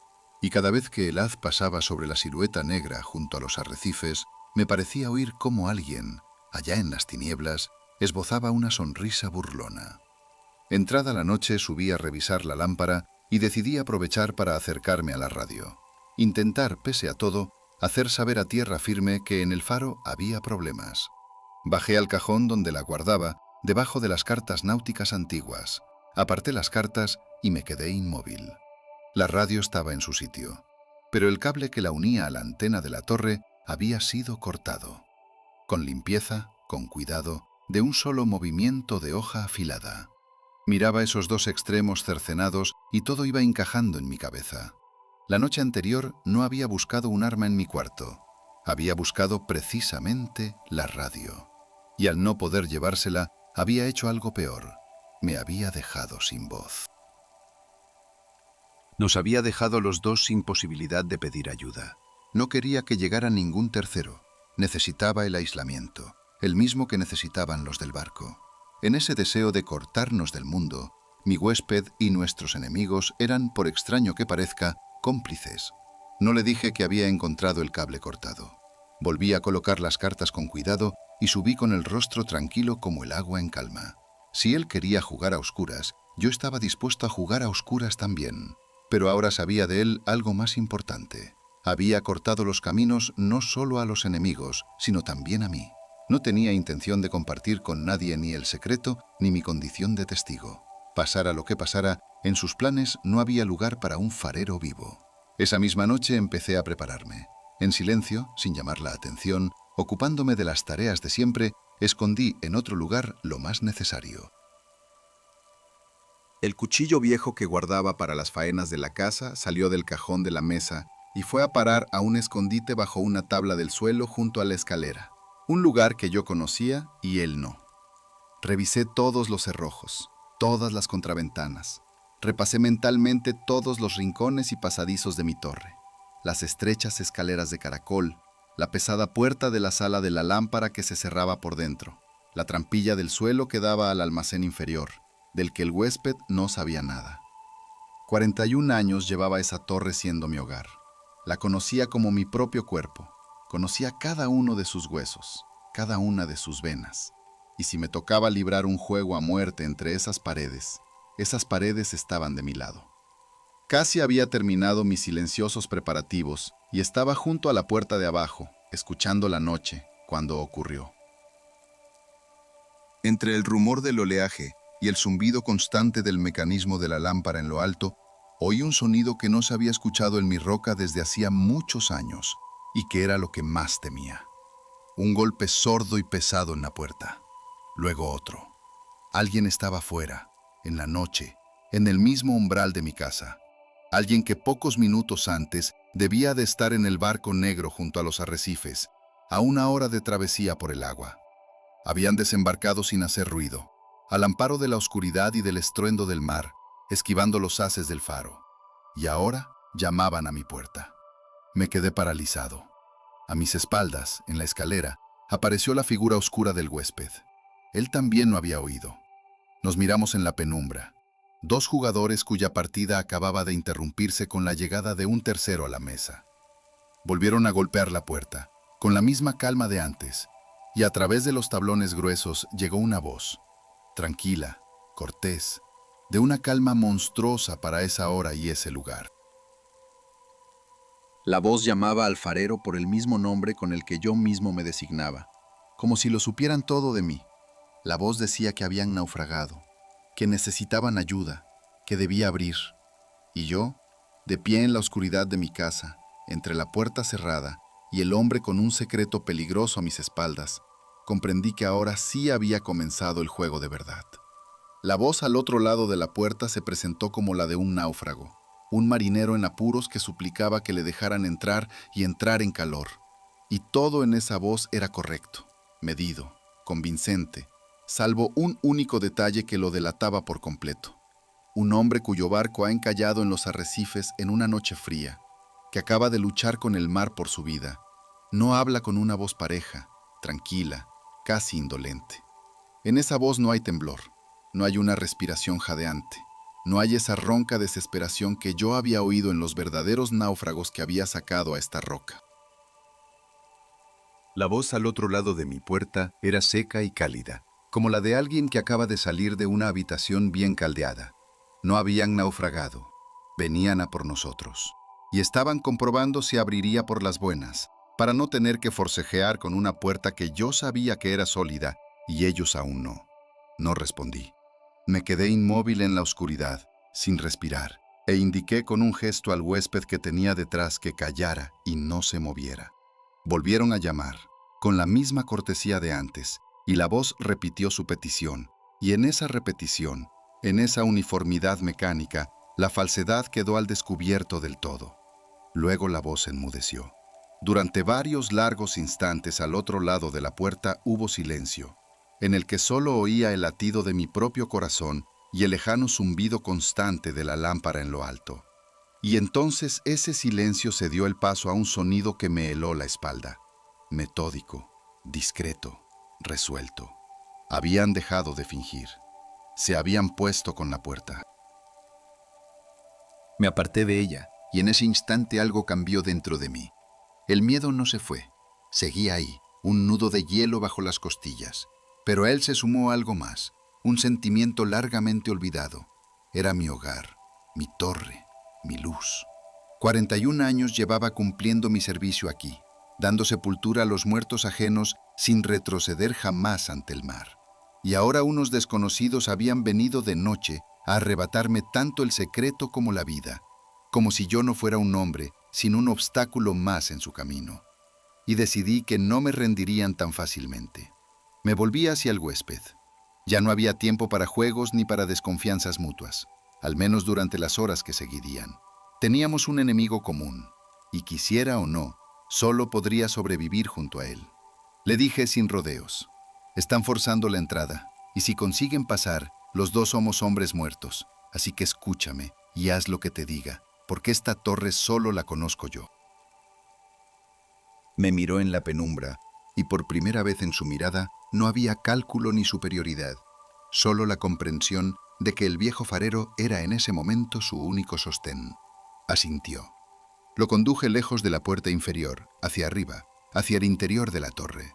Y cada vez que el haz pasaba sobre la silueta negra junto a los arrecifes, me parecía oír cómo alguien, allá en las tinieblas, esbozaba una sonrisa burlona. Entrada la noche subí a revisar la lámpara y decidí aprovechar para acercarme a la radio. Intentar, pese a todo, hacer saber a tierra firme que en el faro había problemas. Bajé al cajón donde la guardaba, debajo de las cartas náuticas antiguas. Aparté las cartas y me quedé inmóvil. La radio estaba en su sitio, pero el cable que la unía a la antena de la torre había sido cortado. Con limpieza, con cuidado, de un solo movimiento de hoja afilada. Miraba esos dos extremos cercenados y todo iba encajando en mi cabeza. La noche anterior no había buscado un arma en mi cuarto. Había buscado precisamente la radio. Y al no poder llevársela, había hecho algo peor. Me había dejado sin voz. Nos había dejado los dos sin posibilidad de pedir ayuda. No quería que llegara ningún tercero. Necesitaba el aislamiento, el mismo que necesitaban los del barco. En ese deseo de cortarnos del mundo, mi huésped y nuestros enemigos eran, por extraño que parezca, cómplices. No le dije que había encontrado el cable cortado. Volví a colocar las cartas con cuidado y subí con el rostro tranquilo como el agua en calma. Si él quería jugar a oscuras, yo estaba dispuesto a jugar a oscuras también. Pero ahora sabía de él algo más importante. Había cortado los caminos no solo a los enemigos, sino también a mí. No tenía intención de compartir con nadie ni el secreto ni mi condición de testigo. Pasara lo que pasara, en sus planes no había lugar para un farero vivo. Esa misma noche empecé a prepararme. En silencio, sin llamar la atención, ocupándome de las tareas de siempre, escondí en otro lugar lo más necesario. El cuchillo viejo que guardaba para las faenas de la casa salió del cajón de la mesa y fue a parar a un escondite bajo una tabla del suelo junto a la escalera. Un lugar que yo conocía y él no. Revisé todos los cerrojos, todas las contraventanas. Repasé mentalmente todos los rincones y pasadizos de mi torre. Las estrechas escaleras de caracol, la pesada puerta de la sala de la lámpara que se cerraba por dentro, la trampilla del suelo que daba al almacén inferior, del que el huésped no sabía nada. 41 años llevaba esa torre siendo mi hogar. La conocía como mi propio cuerpo. Conocía cada uno de sus huesos, cada una de sus venas. Y si me tocaba librar un juego a muerte entre esas paredes estaban de mi lado. Casi había terminado mis silenciosos preparativos y estaba junto a la puerta de abajo, escuchando la noche, cuando ocurrió. Entre el rumor del oleaje y el zumbido constante del mecanismo de la lámpara en lo alto, oí un sonido que no se había escuchado en mi roca desde hacía muchos años, y que era lo que más temía. Un golpe sordo y pesado en la puerta. Luego otro. Alguien estaba fuera, en la noche, en el mismo umbral de mi casa. Alguien que pocos minutos antes debía de estar en el barco negro junto a los arrecifes, a una hora de travesía por el agua. Habían desembarcado sin hacer ruido, al amparo de la oscuridad y del estruendo del mar, esquivando los haces del faro. Y ahora llamaban a mi puerta. Me quedé paralizado. A mis espaldas, en la escalera, apareció la figura oscura del huésped. Él también no había oído. Nos miramos en la penumbra. Dos jugadores cuya partida acababa de interrumpirse con la llegada de un tercero a la mesa. Volvieron a golpear la puerta, con la misma calma de antes, y a través de los tablones gruesos llegó una voz, tranquila, cortés, de una calma monstruosa para esa hora y ese lugar. La voz llamaba al farero por el mismo nombre con el que yo mismo me designaba, como si lo supieran todo de mí. La voz decía que habían naufragado, que necesitaban ayuda, que debía abrir. Y yo, de pie en la oscuridad de mi casa, entre la puerta cerrada y el hombre con un secreto peligroso a mis espaldas, comprendí que ahora sí había comenzado el juego de verdad. La voz al otro lado de la puerta se presentó como la de un náufrago. un marinero en apuros que suplicaba que le dejaran entrar y entrar en calor. Y todo en esa voz era correcto, medido, convincente, salvo un único detalle que lo delataba por completo. Un hombre cuyo barco ha encallado en los arrecifes en una noche fría, que acaba de luchar con el mar por su vida, no habla con una voz pareja, tranquila, casi indolente. En esa voz no hay temblor, no hay una respiración jadeante, no hay esa ronca desesperación que yo había oído en los verdaderos náufragos que había sacado a esta roca. La voz al otro lado de mi puerta era seca y cálida, como la de alguien que acaba de salir de una habitación bien caldeada. No habían naufragado, venían a por nosotros, y estaban comprobando si abriría por las buenas, para no tener que forcejear con una puerta que yo sabía que era sólida y ellos aún no. No respondí. Me quedé inmóvil en la oscuridad, sin respirar, e indiqué con un gesto al huésped que tenía detrás que callara y no se moviera. Volvieron a llamar, con la misma cortesía de antes, y la voz repitió su petición, y en esa repetición, en esa uniformidad mecánica, la falsedad quedó al descubierto del todo. Luego la voz enmudeció. Durante varios largos instantes al otro lado de la puerta hubo silencio, en el que solo oía el latido de mi propio corazón y el lejano zumbido constante de la lámpara en lo alto. Y entonces ese silencio cedió el paso a un sonido que me heló la espalda. Metódico, discreto, resuelto. Habían dejado de fingir. Se habían puesto con la puerta. Me aparté de ella, y en ese instante algo cambió dentro de mí. El miedo no se fue. Seguía ahí, un nudo de hielo bajo las costillas. Pero a él se sumó algo más, un sentimiento largamente olvidado. Era mi hogar, mi torre, mi luz. 41 años llevaba cumpliendo mi servicio aquí, dando sepultura a los muertos ajenos sin retroceder jamás ante el mar. Y ahora unos desconocidos habían venido de noche a arrebatarme tanto el secreto como la vida, como si yo no fuera un hombre, sino un obstáculo más en su camino. Y decidí que no me rendirían tan fácilmente. Me volví hacia el huésped. Ya no había tiempo para juegos ni para desconfianzas mutuas, al menos durante las horas que seguirían. Teníamos un enemigo común, y quisiera o no, solo podría sobrevivir junto a él. Le dije sin rodeos: están forzando la entrada, y si consiguen pasar, los dos somos hombres muertos, así que escúchame y haz lo que te diga, porque esta torre solo la conozco yo. Me miró en la penumbra, y por primera vez en su mirada no había cálculo ni superioridad, solo la comprensión de que el viejo farero era en ese momento su único sostén. Asintió. Lo conduje lejos de la puerta inferior, hacia arriba, hacia el interior de la torre.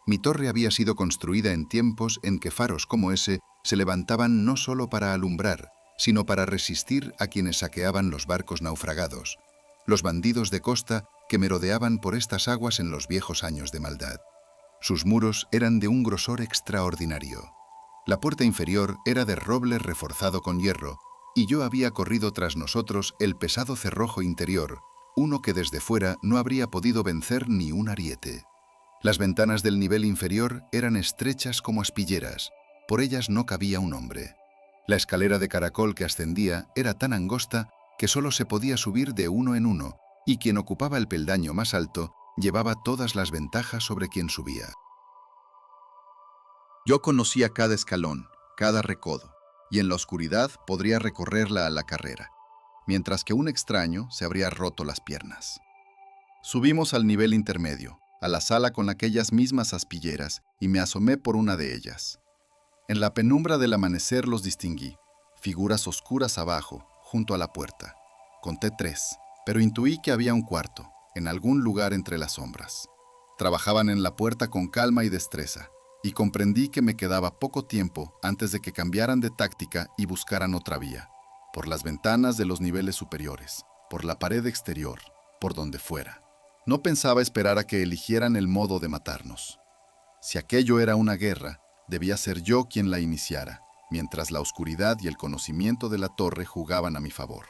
Mi torre había sido construida en tiempos en que faros como ese se levantaban no solo para alumbrar, sino para resistir a quienes saqueaban los barcos naufragados, los bandidos de costa que merodeaban por estas aguas en los viejos años de maldad. Sus muros eran de un grosor extraordinario. La puerta inferior era de roble reforzado con hierro, y yo había corrido tras nosotros el pesado cerrojo interior, uno que desde fuera no habría podido vencer ni un ariete. Las ventanas del nivel inferior eran estrechas como aspilleras, por ellas no cabía un hombre. La escalera de caracol que ascendía era tan angosta que solo se podía subir de uno en uno, y quien ocupaba el peldaño más alto llevaba todas las ventajas sobre quien subía. Yo conocía cada escalón, cada recodo, y en la oscuridad podría recorrerla a la carrera, mientras que un extraño se habría roto las piernas. Subimos al nivel intermedio, a la sala con aquellas mismas aspilleras, y me asomé por una de ellas. En la penumbra del amanecer los distinguí, figuras oscuras abajo, junto a la puerta. Conté 3, pero intuí que había un cuarto, en algún lugar entre las sombras. Trabajaban en la puerta con calma y destreza, y comprendí que me quedaba poco tiempo antes de que cambiaran de táctica y buscaran otra vía, por las ventanas de los niveles superiores, por la pared exterior, por donde fuera. No pensaba esperar a que eligieran el modo de matarnos. Si aquello era una guerra, debía ser yo quien la iniciara, mientras la oscuridad y el conocimiento de la torre jugaban a mi favor.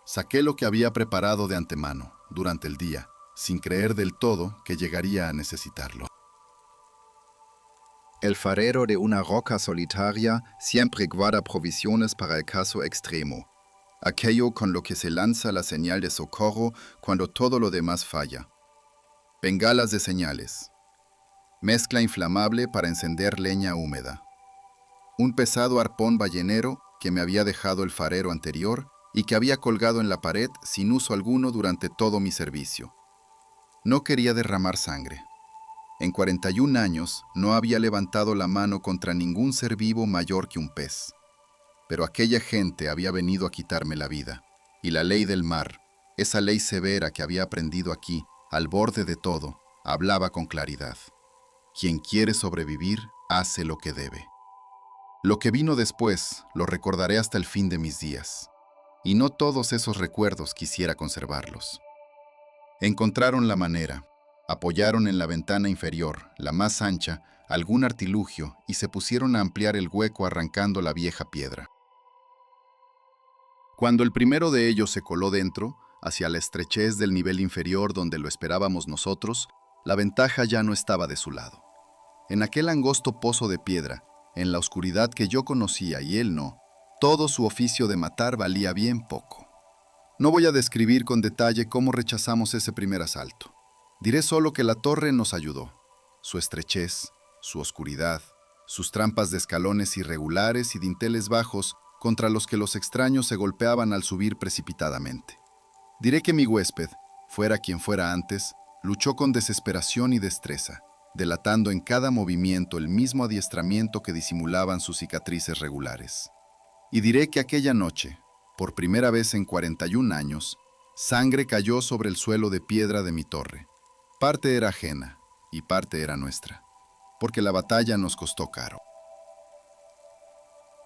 Saqué lo que había preparado de antemano, durante el día, sin creer del todo que llegaría a necesitarlo. El farero de una roca solitaria siempre guarda provisiones para el caso extremo. aquello con lo que se lanza la señal de socorro cuando todo lo demás falla. Bengalas de señales. Mezcla inflamable para encender leña húmeda. Un pesado arpón ballenero que me había dejado el farero anterior y que había colgado en la pared sin uso alguno durante todo mi servicio. No quería derramar sangre. En 41 años no había levantado la mano contra ningún ser vivo mayor que un pez. Pero aquella gente había venido a quitarme la vida, y la ley del mar, esa ley severa que había aprendido aquí, al borde de todo, hablaba con claridad. Quien quiere sobrevivir, hace lo que debe. Lo que vino después lo recordaré hasta el fin de mis días, y no todos esos recuerdos quisiera conservarlos. Encontraron la manera, apoyaron en la ventana inferior, la más ancha, algún artilugio y se pusieron a ampliar el hueco arrancando la vieja piedra. Cuando el primero de ellos se coló dentro, hacia la estrechez del nivel inferior donde lo esperábamos nosotros, la ventaja ya no estaba de su lado. En aquel angosto pozo de piedra, en la oscuridad que yo conocía y él no, todo su oficio de matar valía bien poco. No voy a describir con detalle cómo rechazamos ese primer asalto. Diré solo que la torre nos ayudó. Su estrechez, su oscuridad, sus trampas de escalones irregulares y dinteles bajos contra los que los extraños se golpeaban al subir precipitadamente. Diré que mi huésped, fuera quien fuera antes, luchó con desesperación y destreza, delatando en cada movimiento el mismo adiestramiento que disimulaban sus cicatrices regulares. Y diré que aquella noche, por primera vez en 41 años, sangre cayó sobre el suelo de piedra de mi torre. Parte era ajena y parte era nuestra, porque la batalla nos costó caro.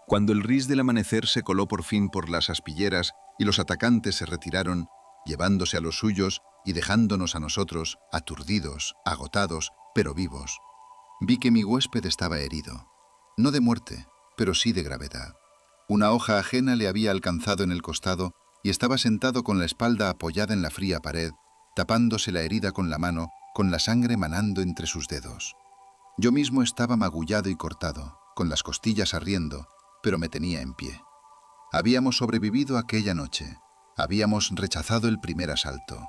Cuando el ris del amanecer se coló por fin por las aspilleras y los atacantes se retiraron, llevándose a los suyos y dejándonos a nosotros, aturdidos, agotados, pero vivos, vi que mi huésped estaba herido, no de muerte, pero sí de gravedad. Una hoja ajena le había alcanzado en el costado y estaba sentado con la espalda apoyada en la fría pared, tapándose la herida con la mano, con la sangre manando entre sus dedos. Yo mismo estaba magullado y cortado, con las costillas ardiendo, pero me tenía en pie. Habíamos sobrevivido aquella noche, habíamos rechazado el primer asalto,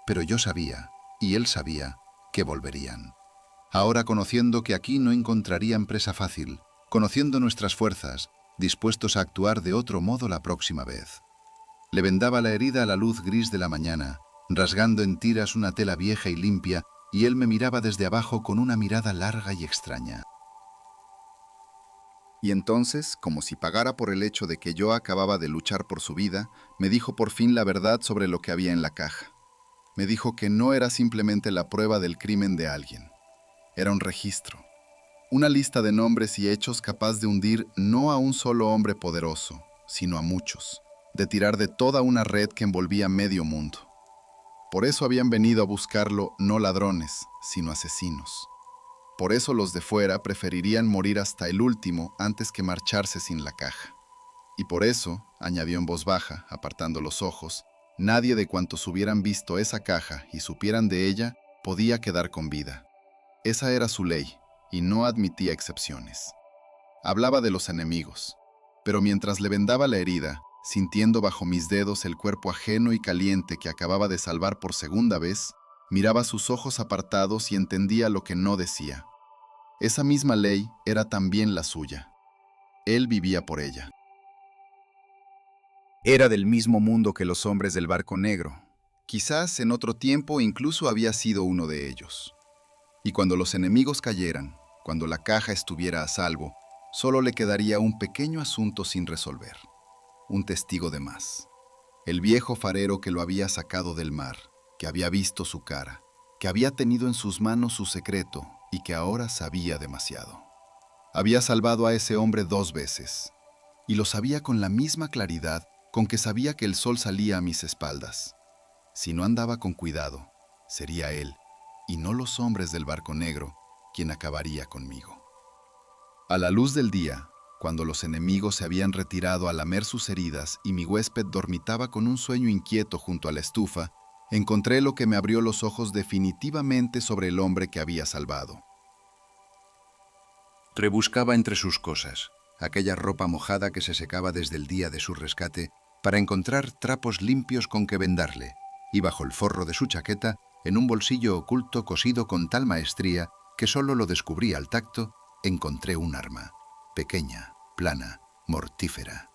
pero yo sabía, y él sabía, que volverían. Ahora, conociendo que aquí no encontrarían presa fácil, conociendo nuestras fuerzas, dispuestos a actuar de otro modo la próxima vez. Le vendaba la herida a la luz gris de la mañana, rasgando en tiras una tela vieja y limpia, y él me miraba desde abajo con una mirada larga y extraña. Y entonces, como si pagara por el hecho de que yo acababa de luchar por su vida, me dijo por fin la verdad sobre lo que había en la caja. Me dijo que no era simplemente la prueba del crimen de alguien. Era un registro. Una lista de nombres y hechos capaz de hundir no a un solo hombre poderoso, sino a muchos, de tirar de toda una red que envolvía medio mundo. Por eso habían venido a buscarlo no ladrones, sino asesinos. Por eso los de fuera preferirían morir hasta el último antes que marcharse sin la caja. Y por eso, añadió en voz baja, apartando los ojos, nadie de cuantos hubieran visto esa caja y supieran de ella podía quedar con vida. Esa era su ley, y no admitía excepciones. Hablaba de los enemigos, pero mientras le vendaba la herida, sintiendo bajo mis dedos el cuerpo ajeno y caliente que acababa de salvar por segunda vez, miraba sus ojos apartados y entendía lo que no decía. Esa misma ley era también la suya. Él vivía por ella. Era del mismo mundo que los hombres del barco negro. Quizás en otro tiempo incluso había sido uno de ellos. Y cuando los enemigos cayeran, cuando la caja estuviera a salvo, solo le quedaría un pequeño asunto sin resolver. Un testigo de más. El viejo farero que lo había sacado del mar, que había visto su cara, que había tenido en sus manos su secreto y que ahora sabía demasiado. Había salvado a ese hombre 2 veces, y lo sabía con la misma claridad con que sabía que el sol salía a mis espaldas. Si no andaba con cuidado, sería él, y no los hombres del barco negro, quien acabaría conmigo. A la luz del día, cuando los enemigos se habían retirado a lamer sus heridas y mi huésped dormitaba con un sueño inquieto junto a la estufa, encontré lo que me abrió los ojos definitivamente sobre el hombre que había salvado. Rebuscaba entre sus cosas, aquella ropa mojada que se secaba desde el día de su rescate, para encontrar trapos limpios con que vendarle, y bajo el forro de su chaqueta, en un bolsillo oculto cosido con tal maestría que solo lo descubrí al tacto, encontré un arma, pequeña, plana, mortífera,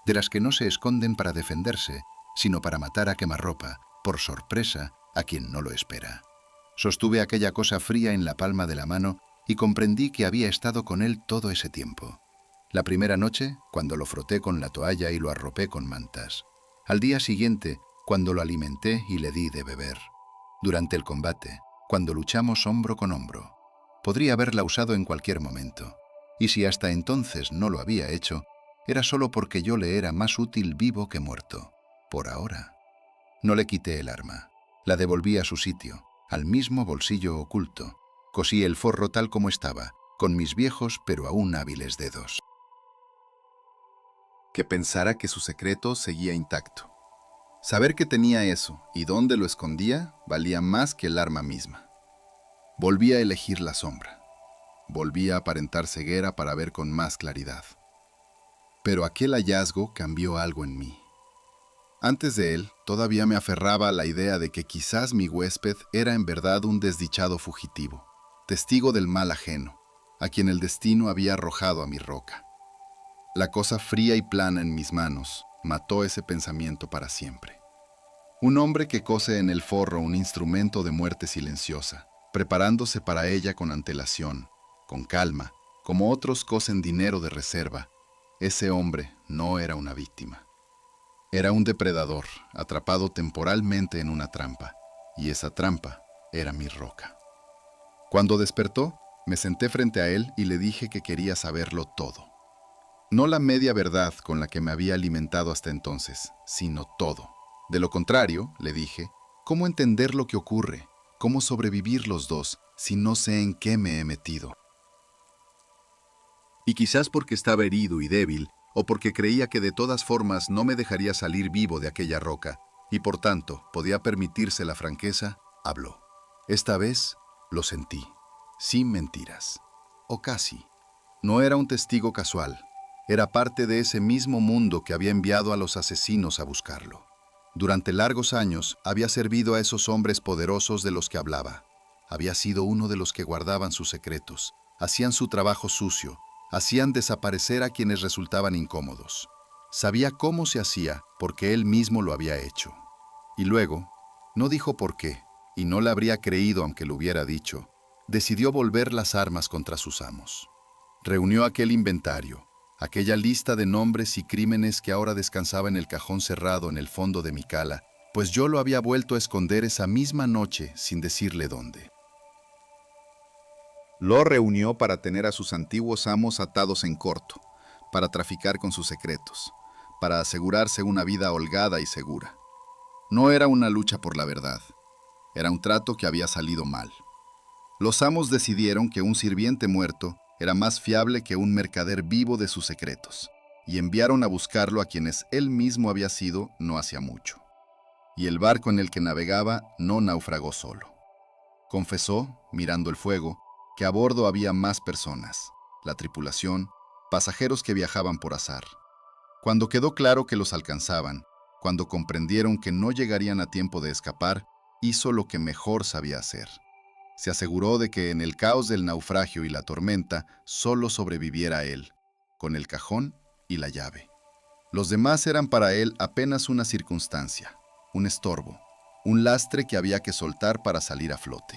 de las que no se esconden para defenderse, sino para matar a quemarropa, por sorpresa, a quien no lo espera. Sostuve aquella cosa fría en la palma de la mano y comprendí que había estado con él todo ese tiempo. La primera noche, cuando lo froté con la toalla y lo arropé con mantas. Al día siguiente, cuando lo alimenté y le di de beber. Durante el combate, cuando luchamos hombro con hombro. Podría haberla usado en cualquier momento. Y si hasta entonces no lo había hecho, era solo porque yo le era más útil vivo que muerto. Por ahora. No le quité el arma. La devolví a su sitio, al mismo bolsillo oculto. Cosí el forro tal como estaba, con mis viejos pero aún hábiles dedos. Que pensara que su secreto seguía intacto. Saber que tenía eso y dónde lo escondía valía más que el arma misma. Volví a elegir la sombra. Volví a aparentar ceguera para ver con más claridad. Pero aquel hallazgo cambió algo en mí. Antes de él, todavía me aferraba a la idea de que quizás mi huésped era en verdad un desdichado fugitivo, testigo del mal ajeno, a quien el destino había arrojado a mi roca. La cosa fría y plana en mis manos mató ese pensamiento para siempre. Un hombre que cose en el forro un instrumento de muerte silenciosa, preparándose para ella con antelación, con calma, como otros cosen dinero de reserva, ese hombre no era una víctima. Era un depredador, atrapado temporalmente en una trampa, y esa trampa era mi roca. Cuando despertó, me senté frente a él y le dije que quería saberlo todo. No la media verdad con la que me había alimentado hasta entonces, sino todo. De lo contrario, le dije, ¿cómo entender lo que ocurre? ¿Cómo sobrevivir los dos si no sé en qué me he metido? Y quizás porque estaba herido y débil, o porque creía que de todas formas no me dejaría salir vivo de aquella roca, y por tanto podía permitirse la franqueza, habló. Esta vez lo sentí, sin mentiras, o casi. No era un testigo casual, era parte de ese mismo mundo que había enviado a los asesinos a buscarlo. Durante largos años había servido a esos hombres poderosos de los que hablaba. Había sido uno de los que guardaban sus secretos, hacían su trabajo sucio, hacían desaparecer a quienes resultaban incómodos. Sabía cómo se hacía porque él mismo lo había hecho. Y luego, no dijo por qué, y no le habría creído aunque lo hubiera dicho, decidió volver las armas contra sus amos. Reunió aquel inventario, aquella lista de nombres y crímenes que ahora descansaba en el cajón cerrado en el fondo de mi cala, pues yo lo había vuelto a esconder esa misma noche sin decirle dónde. Lo reunió para tener a sus antiguos amos atados en corto, para traficar con sus secretos, para asegurarse una vida holgada y segura. No era una lucha por la verdad, era un trato que había salido mal. Los amos decidieron que un sirviente muerto era más fiable que un mercader vivo de sus secretos, y enviaron a buscarlo a quienes él mismo había sido no hacía mucho. Y el barco en el que navegaba no naufragó solo. Confesó, mirando el fuego, que a bordo había más personas, la tripulación, pasajeros que viajaban por azar. Cuando quedó claro que los alcanzaban, cuando comprendieron que no llegarían a tiempo de escapar, hizo lo que mejor sabía hacer. Se aseguró de que en el caos del naufragio y la tormenta solo sobreviviera él, con el cajón y la llave. Los demás eran para él apenas una circunstancia, un estorbo, un lastre que había que soltar para salir a flote.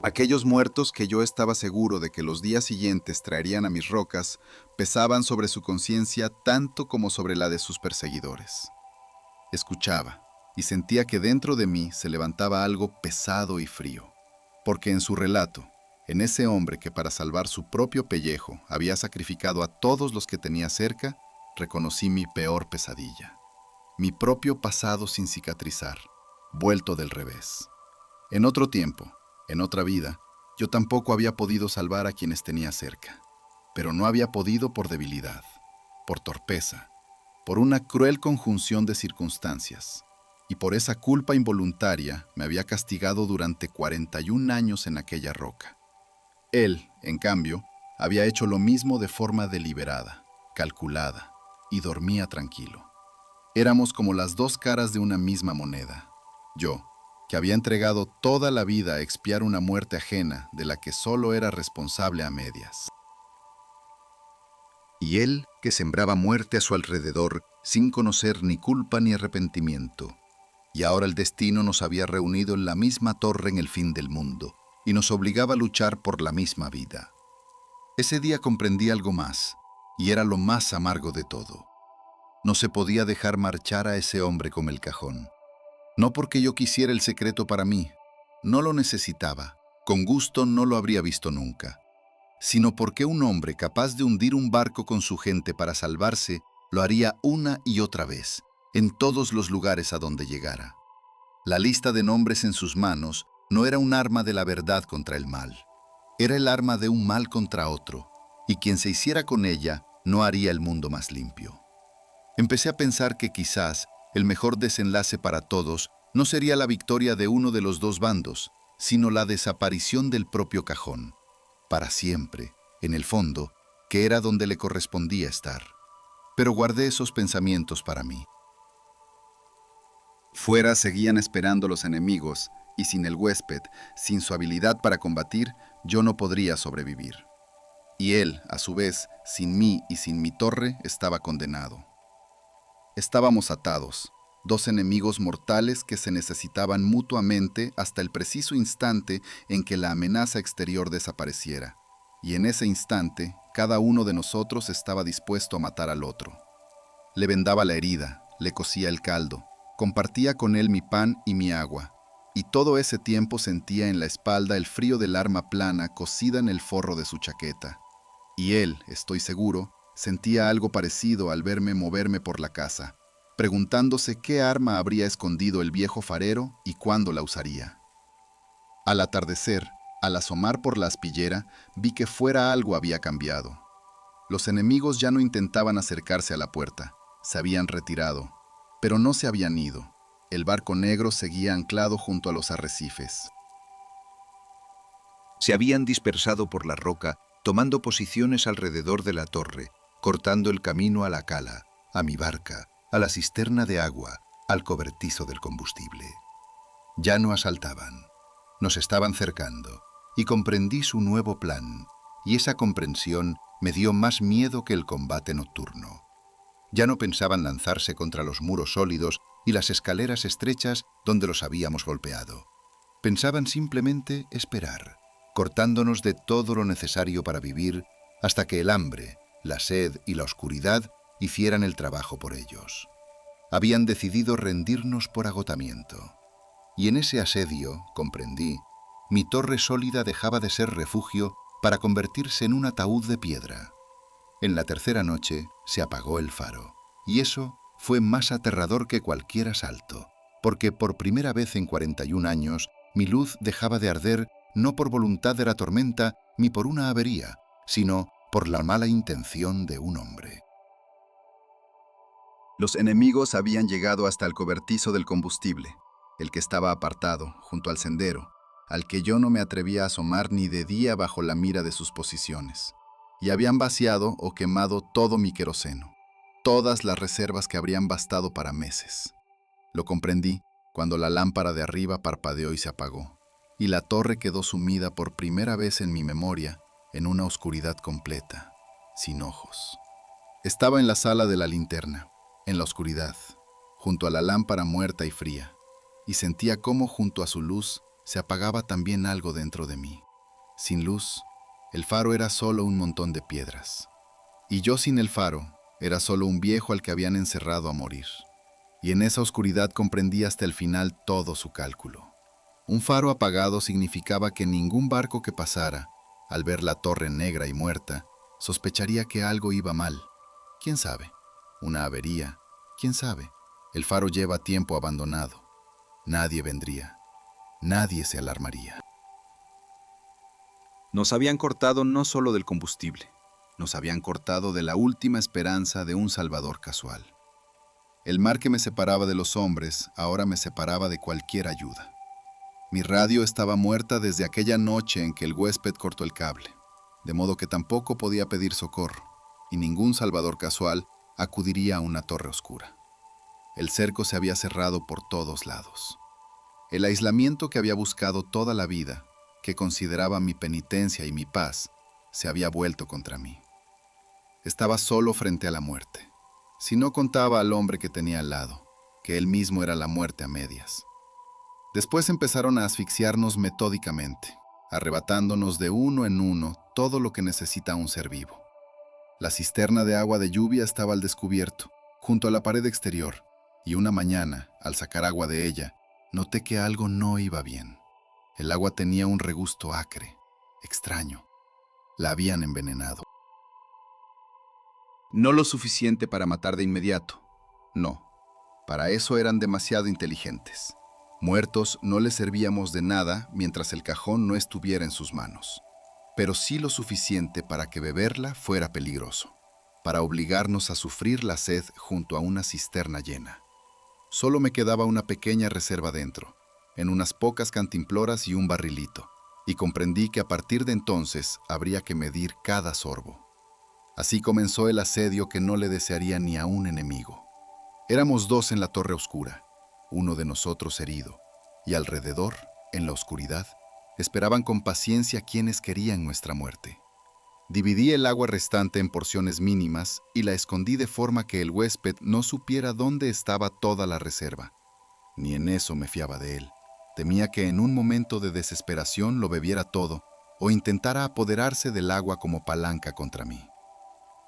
Aquellos muertos que yo estaba seguro de que los días siguientes traerían a mis rocas, pesaban sobre su conciencia tanto como sobre la de sus perseguidores. Escuchaba y sentía que dentro de mí se levantaba algo pesado y frío, porque en su relato, en ese hombre que para salvar su propio pellejo había sacrificado a todos los que tenía cerca, reconocí mi peor pesadilla, mi propio pasado sin cicatrizar, vuelto del revés. En otro tiempo, en otra vida, yo tampoco había podido salvar a quienes tenía cerca, pero no había podido por debilidad, por torpeza, por una cruel conjunción de circunstancias, y por esa culpa involuntaria me había castigado durante 41 años en aquella roca. Él, en cambio, había hecho lo mismo de forma deliberada, calculada, y dormía tranquilo. Éramos como las dos caras de una misma moneda. Yo, que había entregado toda la vida a expiar una muerte ajena de la que solo era responsable a medias. Y él, que sembraba muerte a su alrededor sin conocer ni culpa ni arrepentimiento. Y ahora el destino nos había reunido en la misma torre en el fin del mundo y nos obligaba a luchar por la misma vida. Ese día comprendí algo más, y era lo más amargo de todo. No se podía dejar marchar a ese hombre con el cajón. No porque yo quisiera el secreto para mí, no lo necesitaba, con gusto no lo habría visto nunca, sino porque un hombre capaz de hundir un barco con su gente para salvarse, lo haría una y otra vez, en todos los lugares a donde llegara. La lista de nombres en sus manos no era un arma de la verdad contra el mal, era el arma de un mal contra otro, y quien se hiciera con ella no haría el mundo más limpio. Empecé a pensar que quizás el mejor desenlace para todos no sería la victoria de uno de los dos bandos, sino la desaparición del propio cajón, para siempre, en el fondo, que era donde le correspondía estar. Pero guardé esos pensamientos para mí. Fuera seguían esperando los enemigos, y sin el huésped, sin su habilidad para combatir, yo no podría sobrevivir. Y él, a su vez, sin mí y sin mi torre, estaba condenado. Estábamos atados, dos enemigos mortales que se necesitaban mutuamente hasta el preciso instante en que la amenaza exterior desapareciera. Y en ese instante, cada uno de nosotros estaba dispuesto a matar al otro. Le vendaba la herida, le cocía el caldo, compartía con él mi pan y mi agua, y todo ese tiempo sentía en la espalda el frío del arma plana cosida en el forro de su chaqueta. Y él, estoy seguro, sentía algo parecido al verme moverme por la casa, preguntándose qué arma habría escondido el viejo farero y cuándo la usaría. Al atardecer, al asomar por la aspillera, vi que fuera algo había cambiado. Los enemigos ya no intentaban acercarse a la puerta, se habían retirado, pero no se habían ido. El barco negro seguía anclado junto a los arrecifes. Se habían dispersado por la roca, tomando posiciones alrededor de la torre, cortando el camino a la cala, a mi barca, a la cisterna de agua, al cobertizo del combustible. Ya no asaltaban, nos estaban cercando, y comprendí su nuevo plan, y esa comprensión me dio más miedo que el combate nocturno. Ya no pensaban lanzarse contra los muros sólidos y las escaleras estrechas donde los habíamos golpeado. Pensaban simplemente esperar, cortándonos de todo lo necesario para vivir hasta que el hambre, la sed y la oscuridad hicieran el trabajo por ellos. Habían decidido rendirnos por agotamiento. Y en ese asedio, comprendí, mi torre sólida dejaba de ser refugio para convertirse en un ataúd de piedra. En la tercera noche se apagó el faro, y eso fue más aterrador que cualquier asalto, porque por primera vez en 41 años mi luz dejaba de arder no por voluntad de la tormenta ni por una avería, sino por la mala intención de un hombre. Los enemigos habían llegado hasta el cobertizo del combustible, el que estaba apartado, junto al sendero, al que yo no me atrevía a asomar ni de día bajo la mira de sus posiciones, y habían vaciado o quemado todo mi queroseno, todas las reservas que habrían bastado para meses. Lo comprendí cuando la lámpara de arriba parpadeó y se apagó, y la torre quedó sumida por primera vez en mi memoria en una oscuridad completa, sin ojos. Estaba en la sala de la linterna, en la oscuridad, junto a la lámpara muerta y fría, y sentía cómo junto a su luz se apagaba también algo dentro de mí. Sin luz, el faro era solo un montón de piedras, y yo sin el faro era solo un viejo al que habían encerrado a morir. Y en esa oscuridad comprendí hasta el final todo su cálculo. Un faro apagado significaba que ningún barco que pasara, al ver la torre negra y muerta, sospecharía que algo iba mal. ¿Quién sabe? Una avería. ¿Quién sabe? El faro lleva tiempo abandonado. Nadie vendría. Nadie se alarmaría. Nos habían cortado no solo del combustible, nos habían cortado de la última esperanza de un salvador casual. El mar que me separaba de los hombres ahora me separaba de cualquier ayuda. Mi radio estaba muerta desde aquella noche en que el huésped cortó el cable, de modo que tampoco podía pedir socorro, y ningún salvador casual acudiría a una torre oscura. El cerco se había cerrado por todos lados. El aislamiento que había buscado toda la vida, que consideraba mi penitencia y mi paz, se había vuelto contra mí. Estaba solo frente a la muerte, si no contaba al hombre que tenía al lado, que él mismo era la muerte a medias. Después empezaron a asfixiarnos metódicamente, arrebatándonos de uno en uno todo lo que necesita un ser vivo. La cisterna de agua de lluvia estaba al descubierto, junto a la pared exterior, y una mañana, al sacar agua de ella, noté que algo no iba bien. El agua tenía un regusto acre, extraño. La habían envenenado. No lo suficiente para matar de inmediato. No, para eso eran demasiado inteligentes. Muertos no les servíamos de nada mientras el cajón no estuviera en sus manos, pero sí lo suficiente para que beberla fuera peligroso, para obligarnos a sufrir la sed junto a una cisterna llena. Solo me quedaba una pequeña reserva dentro, en unas pocas cantimploras y un barrilito, y comprendí que a partir de entonces habría que medir cada sorbo. Así comenzó el asedio que no le desearía ni a un enemigo. Éramos dos en la torre oscura, uno de nosotros herido, y alrededor, en la oscuridad, esperaban con paciencia quienes querían nuestra muerte. Dividí el agua restante en porciones mínimas y la escondí de forma que el huésped no supiera dónde estaba toda la reserva. Ni en eso me fiaba de él. Temía que en un momento de desesperación lo bebiera todo o intentara apoderarse del agua como palanca contra mí.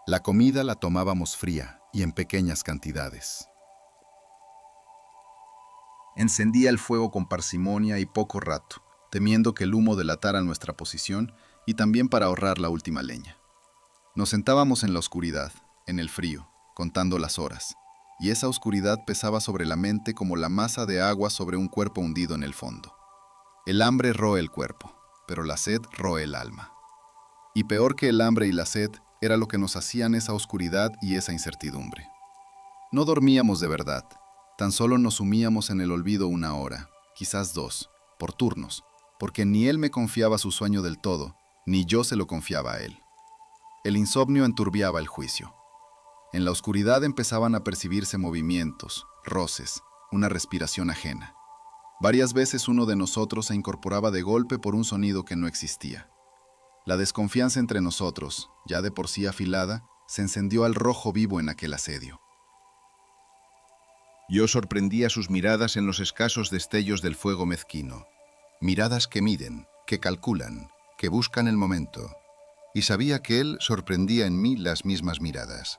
La comida la tomábamos fría y en pequeñas cantidades. Encendía el fuego con parsimonia y poco rato, temiendo que el humo delatara nuestra posición y también para ahorrar la última leña. Nos sentábamos en la oscuridad, en el frío, contando las horas, y esa oscuridad pesaba sobre la mente como la masa de agua sobre un cuerpo hundido en el fondo. El hambre roe el cuerpo, pero la sed roe el alma. Y peor que el hambre y la sed era lo que nos hacían esa oscuridad y esa incertidumbre. No dormíamos de verdad, tan solo nos sumíamos en el olvido una hora, quizás dos, por turnos, porque ni él me confiaba su sueño del todo, ni yo se lo confiaba a él. El insomnio enturbiaba el juicio. En la oscuridad empezaban a percibirse movimientos, roces, una respiración ajena. Varias veces uno de nosotros se incorporaba de golpe por un sonido que no existía. La desconfianza entre nosotros, ya de por sí afilada, se encendió al rojo vivo en aquel asedio. Yo sorprendía sus miradas en los escasos destellos del fuego mezquino. Miradas que miden, que calculan, que buscan el momento. Y sabía que él sorprendía en mí las mismas miradas.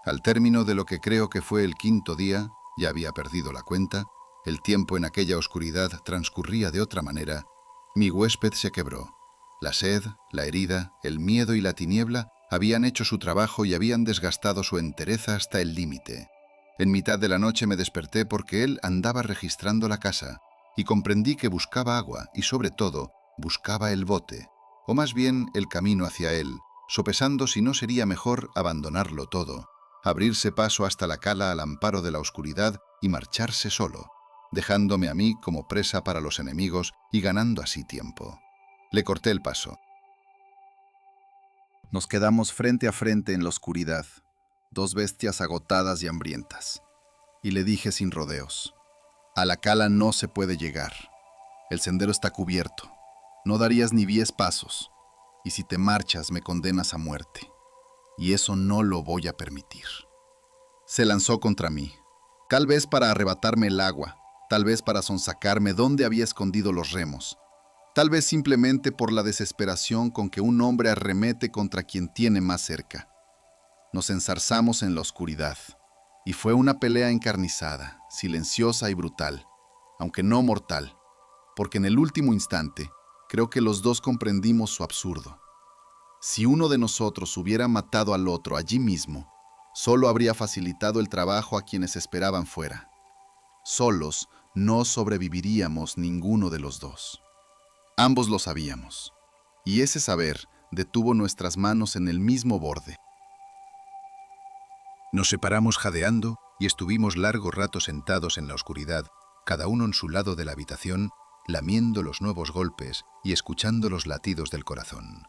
Al término de lo que creo que fue el quinto día, ya había perdido la cuenta, el tiempo en aquella oscuridad transcurría de otra manera, mi huésped se quebró. La sed, la herida, el miedo y la tiniebla habían hecho su trabajo y habían desgastado su entereza hasta el límite. En mitad de la noche me desperté porque él andaba registrando la casa y comprendí que buscaba agua y, sobre todo, buscaba el bote, o más bien el camino hacia él, sopesando si no sería mejor abandonarlo todo, abrirse paso hasta la cala al amparo de la oscuridad y marcharse solo, dejándome a mí como presa para los enemigos y ganando así tiempo. Le corté el paso. Nos quedamos frente a frente en la oscuridad, dos bestias agotadas y hambrientas. Y le dije sin rodeos: a la cala no se puede llegar. El sendero está cubierto. No darías ni 10 pasos. Y si te marchas me condenas a muerte. Y eso no lo voy a permitir. Se lanzó contra mí, tal vez para arrebatarme el agua, tal vez para sonsacarme dónde había escondido los remos, tal vez simplemente por la desesperación con que un hombre arremete contra quien tiene más cerca. Nos enzarzamos en la oscuridad, y fue una pelea encarnizada, silenciosa y brutal, aunque no mortal, porque en el último instante creo que los dos comprendimos su absurdo. Si uno de nosotros hubiera matado al otro allí mismo, solo habría facilitado el trabajo a quienes esperaban fuera. Solos no sobreviviríamos ninguno de los dos. Ambos lo sabíamos, y ese saber detuvo nuestras manos en el mismo borde. Nos separamos jadeando y estuvimos largo rato sentados en la oscuridad, cada uno en su lado de la habitación, lamiendo los nuevos golpes y escuchando los latidos del corazón.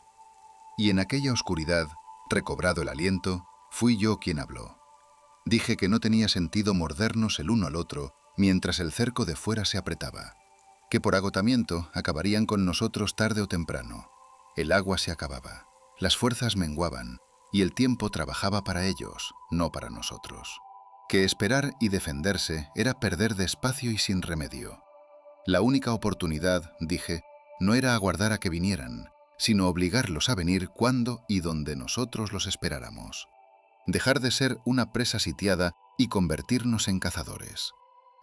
Y en aquella oscuridad, recobrado el aliento, fui yo quien habló. Dije que no tenía sentido mordernos el uno al otro mientras el cerco de fuera se apretaba, que por agotamiento acabarían con nosotros tarde o temprano. El agua se acababa, las fuerzas menguaban y el tiempo trabajaba para ellos, no para nosotros. Que esperar y defenderse era perder despacio y sin remedio. La única oportunidad, dije, no era aguardar a que vinieran, sino obligarlos a venir cuando y donde nosotros los esperáramos. Dejar de ser una presa sitiada y convertirnos en cazadores.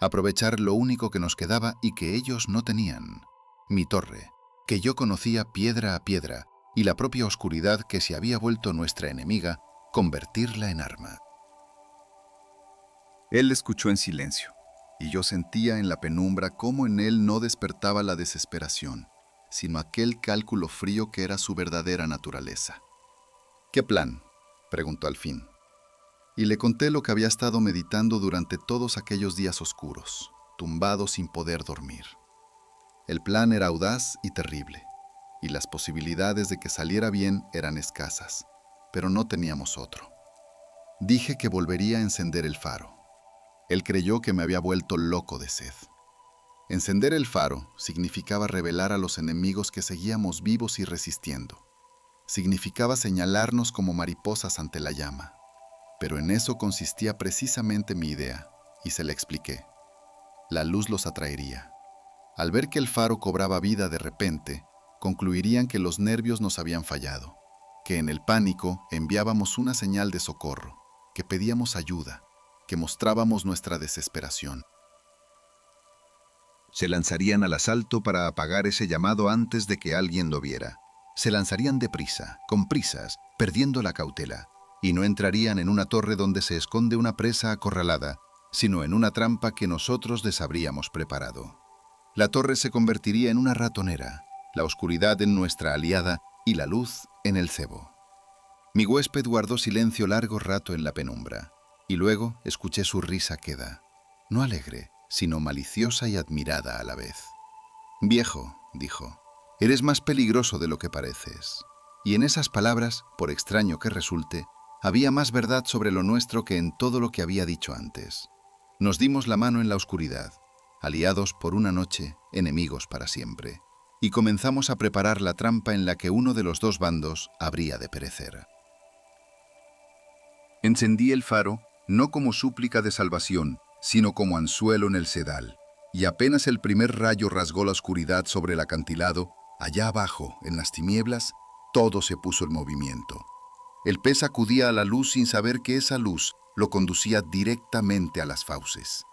Aprovechar lo único que nos quedaba y que ellos no tenían. Mi torre, que yo conocía piedra a piedra, y la propia oscuridad que se había vuelto nuestra enemiga, convertirla en arma. Él escuchó en silencio, y yo sentía en la penumbra cómo en él no despertaba la desesperación, sino aquel cálculo frío que era su verdadera naturaleza. ¿Qué plan?, preguntó al fin. Y le conté lo que había estado meditando durante todos aquellos días oscuros, tumbado sin poder dormir. El plan era audaz y terrible, y las posibilidades de que saliera bien eran escasas, pero no teníamos otro. Dije que volvería a encender el faro. Él creyó que me había vuelto loco de sed. Encender el faro significaba revelar a los enemigos que seguíamos vivos y resistiendo. Significaba señalarnos como mariposas ante la llama. Pero en eso consistía precisamente mi idea, y se la expliqué. La luz los atraería. Al ver que el faro cobraba vida de repente, concluirían que los nervios nos habían fallado, que en el pánico enviábamos una señal de socorro, que pedíamos ayuda, que mostrábamos nuestra desesperación. Se lanzarían al asalto para apagar ese llamado antes de que alguien lo viera. Se lanzarían deprisa, con prisas, perdiendo la cautela, y no entrarían en una torre donde se esconde una presa acorralada, sino en una trampa que nosotros les habríamos preparado. La torre se convertiría en una ratonera, la oscuridad en nuestra aliada y la luz en el cebo. Mi huésped guardó silencio largo rato en la penumbra, y luego escuché su risa queda, no alegre, sino maliciosa y admirada a la vez. «Viejo», dijo, «eres más peligroso de lo que pareces». Y en esas palabras, por extraño que resulte, había más verdad sobre lo nuestro que en todo lo que había dicho antes. Nos dimos la mano en la oscuridad, aliados por una noche, enemigos para siempre, y comenzamos a preparar la trampa en la que uno de los dos bandos habría de perecer. Encendí el faro, no como súplica de salvación, sino como anzuelo en el sedal, y apenas el primer rayo rasgó la oscuridad sobre el acantilado, allá abajo, en las tinieblas, todo se puso en movimiento. El pez acudía a la luz sin saber que esa luz lo conducía directamente a las fauces.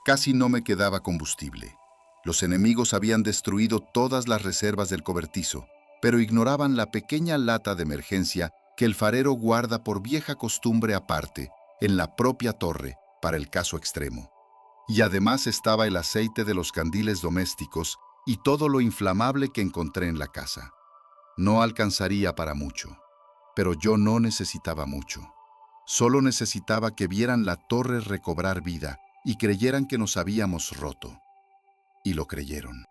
Casi no me quedaba combustible. Los enemigos habían destruido todas las reservas del cobertizo, pero ignoraban la pequeña lata de emergencia que el farero guarda por vieja costumbre aparte, en la propia torre, para el caso extremo. Y además estaba el aceite de los candiles domésticos y todo lo inflamable que encontré en la casa. No alcanzaría para mucho. Pero yo no necesitaba mucho. Solo necesitaba que vieran la torre recobrar vida y creyeran que nos habíamos roto. Y lo creyeron.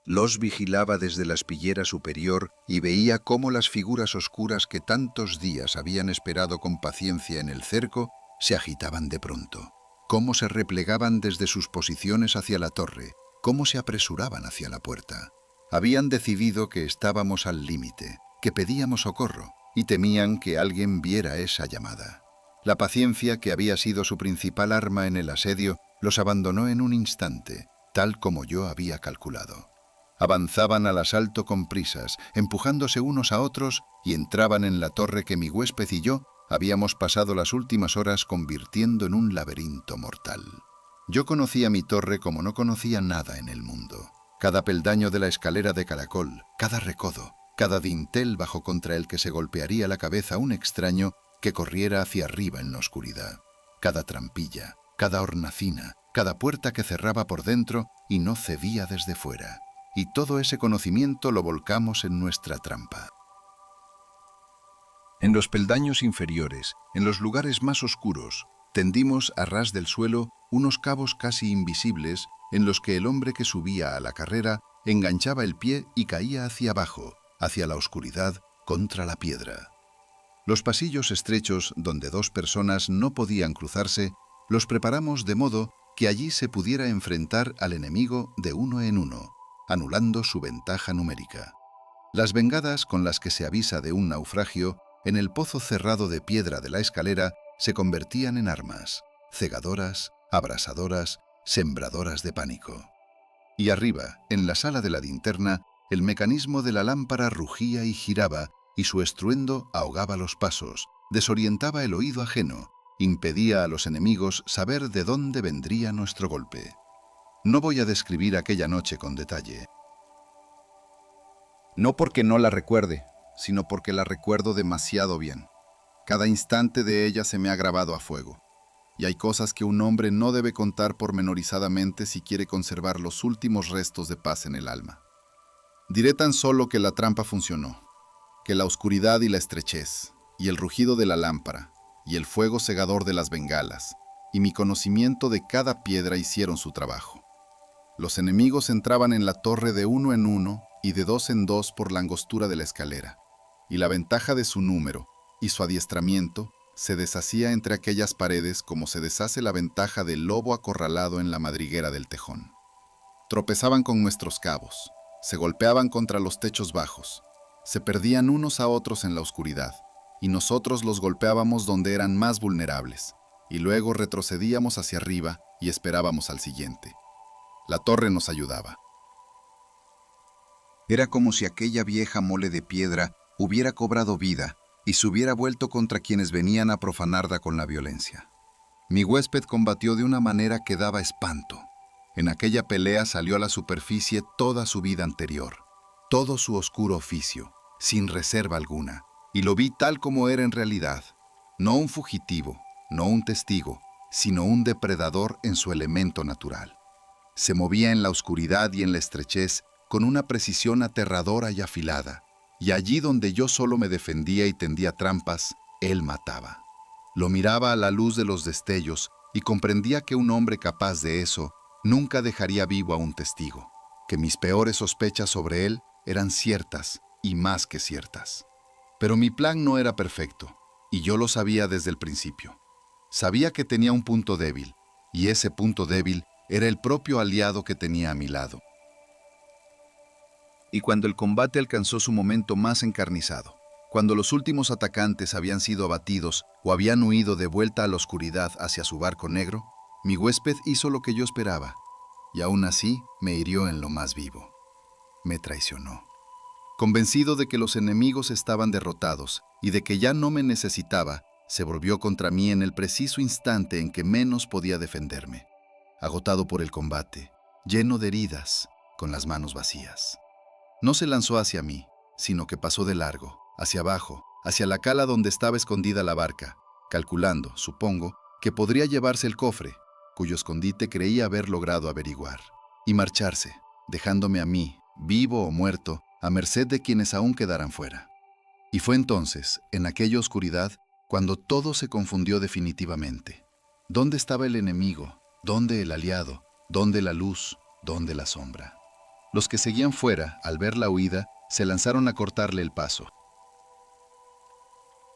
Los vigilaba desde la espillera superior y veía cómo las figuras oscuras que tantos días habían esperado con paciencia en el cerco se agitaban de pronto, cómo se replegaban desde sus posiciones hacia la torre, cómo se apresuraban hacia la puerta. Habían decidido que estábamos al límite, que pedíamos socorro, y temían que alguien viera esa llamada. La paciencia, que había sido su principal arma en el asedio, los abandonó en un instante, tal como yo había calculado. Avanzaban al asalto con prisas, empujándose unos a otros, y entraban en la torre que mi huésped y yo habíamos pasado las últimas horas convirtiendo en un laberinto mortal. Yo conocía mi torre como no conocía nada en el mundo. Cada peldaño de la escalera de caracol, cada recodo, cada dintel bajo contra el que se golpearía la cabeza un extraño que corriera hacia arriba en la oscuridad. Cada trampilla, cada hornacina, cada puerta que cerraba por dentro y no cedía desde fuera. Y todo ese conocimiento lo volcamos en nuestra trampa. En los peldaños inferiores, en los lugares más oscuros, tendimos a ras del suelo unos cabos casi invisibles en los que el hombre que subía a la carrera enganchaba el pie y caía hacia abajo, hacia la oscuridad, contra la piedra. Los pasillos estrechos donde dos personas no podían cruzarse, los preparamos de modo que allí se pudiera enfrentar al enemigo de uno en uno, anulando su ventaja numérica. Las bengadas con las que se avisa de un naufragio en el pozo cerrado de piedra de la escalera se convertían en armas, cegadoras, abrasadoras, sembradoras de pánico. Y arriba, en la sala de la linterna, el mecanismo de la lámpara rugía y giraba, y su estruendo ahogaba los pasos, desorientaba el oído ajeno, impedía a los enemigos saber de dónde vendría nuestro golpe. No voy a describir aquella noche con detalle. No porque no la recuerde, sino porque la recuerdo demasiado bien. Cada instante de ella se me ha grabado a fuego. Y hay cosas que un hombre no debe contar pormenorizadamente si quiere conservar los últimos restos de paz en el alma. Diré tan solo que la trampa funcionó, que la oscuridad y la estrechez, y el rugido de la lámpara, y el fuego cegador de las bengalas, y mi conocimiento de cada piedra hicieron su trabajo. Los enemigos entraban en la torre de uno en uno y de dos en dos por la angostura de la escalera, y la ventaja de su número y su adiestramiento se deshacía entre aquellas paredes como se deshace la ventaja del lobo acorralado en la madriguera del tejón. Tropezaban con nuestros cabos, se golpeaban contra los techos bajos, se perdían unos a otros en la oscuridad, y nosotros los golpeábamos donde eran más vulnerables, y luego retrocedíamos hacia arriba y esperábamos al siguiente. La torre nos ayudaba. Era como si aquella vieja mole de piedra hubiera cobrado vida y se hubiera vuelto contra quienes venían a profanarla con la violencia. Mi huésped combatió de una manera que daba espanto. En aquella pelea salió a la superficie toda su vida anterior, todo su oscuro oficio, sin reserva alguna, y lo vi tal como era en realidad, no un fugitivo, no un testigo, sino un depredador en su elemento natural. Se movía en la oscuridad y en la estrechez con una precisión aterradora y afilada, y allí donde yo solo me defendía y tendía trampas, él mataba. Lo miraba a la luz de los destellos y comprendía que un hombre capaz de eso nunca dejaría vivo a un testigo, que mis peores sospechas sobre él eran ciertas y más que ciertas. Pero mi plan no era perfecto, y yo lo sabía desde el principio. Sabía que tenía un punto débil, y ese punto débil era el propio aliado que tenía a mi lado. Y cuando el combate alcanzó su momento más encarnizado, cuando los últimos atacantes habían sido abatidos o habían huido de vuelta a la oscuridad hacia su barco negro, mi huésped hizo lo que yo esperaba, y aún así me hirió en lo más vivo. Me traicionó. Convencido de que los enemigos estaban derrotados y de que ya no me necesitaba, se volvió contra mí en el preciso instante en que menos podía defenderme, agotado por el combate, lleno de heridas, con las manos vacías. No se lanzó hacia mí, sino que pasó de largo, hacia abajo, hacia la cala donde estaba escondida la barca, calculando, supongo, que podría llevarse el cofre, cuyo escondite creía haber logrado averiguar, y marcharse, dejándome a mí, vivo o muerto, a merced de quienes aún quedaran fuera. Y fue entonces, en aquella oscuridad, cuando todo se confundió definitivamente. ¿Dónde estaba el enemigo? ¿Dónde el aliado? ¿Dónde la luz? ¿Dónde la sombra? Los que seguían fuera, al ver la huida, se lanzaron a cortarle el paso.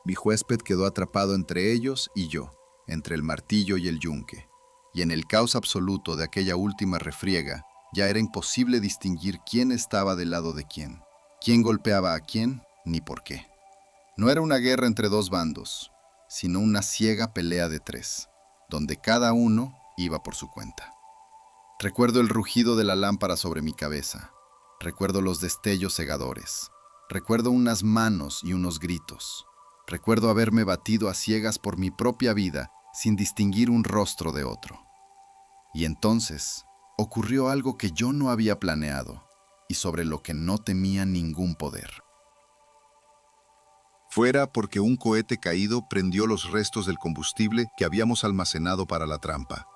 Mi huésped quedó atrapado entre ellos y yo, entre el martillo y el yunque, y en el caos absoluto de aquella última refriega, ya era imposible distinguir quién estaba del lado de quién golpeaba a quién, ni por qué. No era una guerra entre dos bandos, sino una ciega pelea de tres, donde cada uno iba por su cuenta. Recuerdo el rugido de la lámpara sobre mi cabeza, recuerdo los destellos cegadores, recuerdo unas manos y unos gritos, recuerdo haberme batido a ciegas por mi propia vida sin distinguir un rostro de otro. Y entonces ocurrió algo que yo no había planeado y sobre lo que no tenía ningún poder. Fuera porque un cohete caído prendió los restos del combustible que habíamos almacenado para la trampa.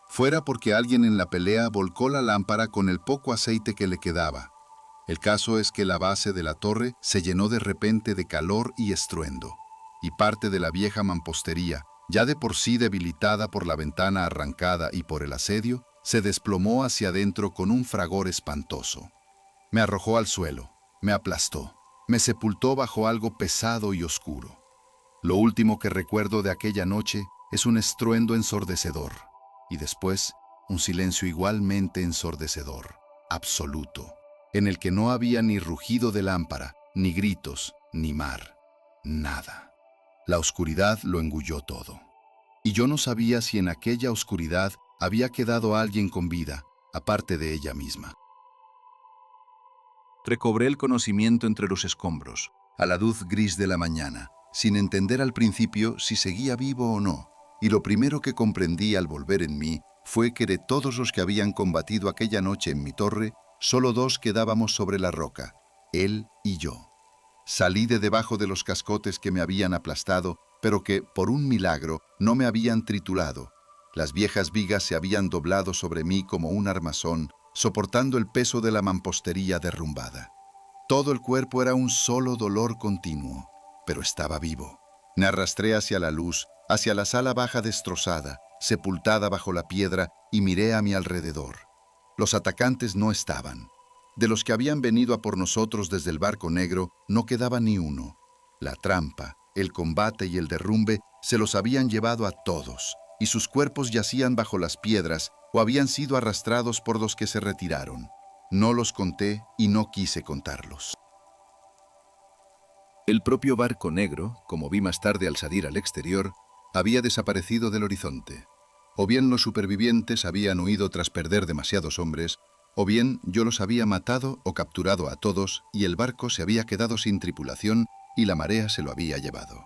Fuera porque alguien en la pelea volcó la lámpara con el poco aceite que le quedaba. El caso es que la base de la torre se llenó de repente de calor y estruendo, y parte de la vieja mampostería, ya de por sí debilitada por la ventana arrancada y por el asedio, se desplomó hacia adentro con un fragor espantoso. Me arrojó al suelo, me aplastó, me sepultó bajo algo pesado y oscuro. Lo último que recuerdo de aquella noche es un estruendo ensordecedor, y después un silencio igualmente ensordecedor, absoluto, en el que no había ni rugido de lámpara, ni gritos, ni mar, nada. La oscuridad lo engulló todo. Y yo no sabía si en aquella oscuridad había quedado alguien con vida, aparte de ella misma. Recobré el conocimiento entre los escombros, a la luz gris de la mañana, sin entender al principio si seguía vivo o no, y lo primero que comprendí al volver en mí fue que de todos los que habían combatido aquella noche en mi torre, solo 2 quedábamos sobre la roca, él y yo. Salí de debajo de los cascotes que me habían aplastado, pero que, por un milagro, no me habían triturado. Las viejas vigas se habían doblado sobre mí como un armazón, soportando el peso de la mampostería derrumbada. Todo el cuerpo era un solo dolor continuo, pero estaba vivo. Me arrastré hacia la luz, hacia la sala baja destrozada, sepultada bajo la piedra, y miré a mi alrededor. Los atacantes no estaban. De los que habían venido a por nosotros desde el barco negro, no quedaba ni uno. La trampa, el combate y el derrumbe se los habían llevado a todos, y sus cuerpos yacían bajo las piedras o habían sido arrastrados por los que se retiraron. No los conté y no quise contarlos. El propio barco negro, como vi más tarde al salir al exterior, había desaparecido del horizonte. O bien los supervivientes habían huido tras perder demasiados hombres, o bien yo los había matado o capturado a todos y el barco se había quedado sin tripulación y la marea se lo había llevado.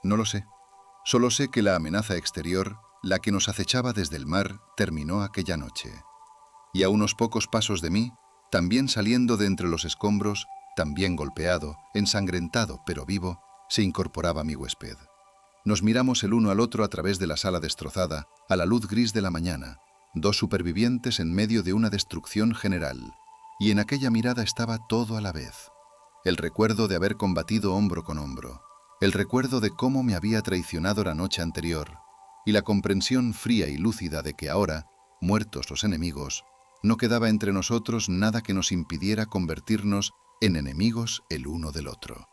No lo sé. Solo sé que la amenaza exterior, la que nos acechaba desde el mar, terminó aquella noche. Y a unos pocos pasos de mí, también saliendo de entre los escombros, también golpeado, ensangrentado pero vivo, se incorporaba mi huésped. Nos miramos el uno al otro a través de la sala destrozada, a la luz gris de la mañana, 2 supervivientes en medio de una destrucción general, y en aquella mirada estaba todo a la vez. El recuerdo de haber combatido hombro con hombro, el recuerdo de cómo me había traicionado la noche anterior, y la comprensión fría y lúcida de que ahora, muertos los enemigos, no quedaba entre nosotros nada que nos impidiera convertirnos en enemigos el uno del otro.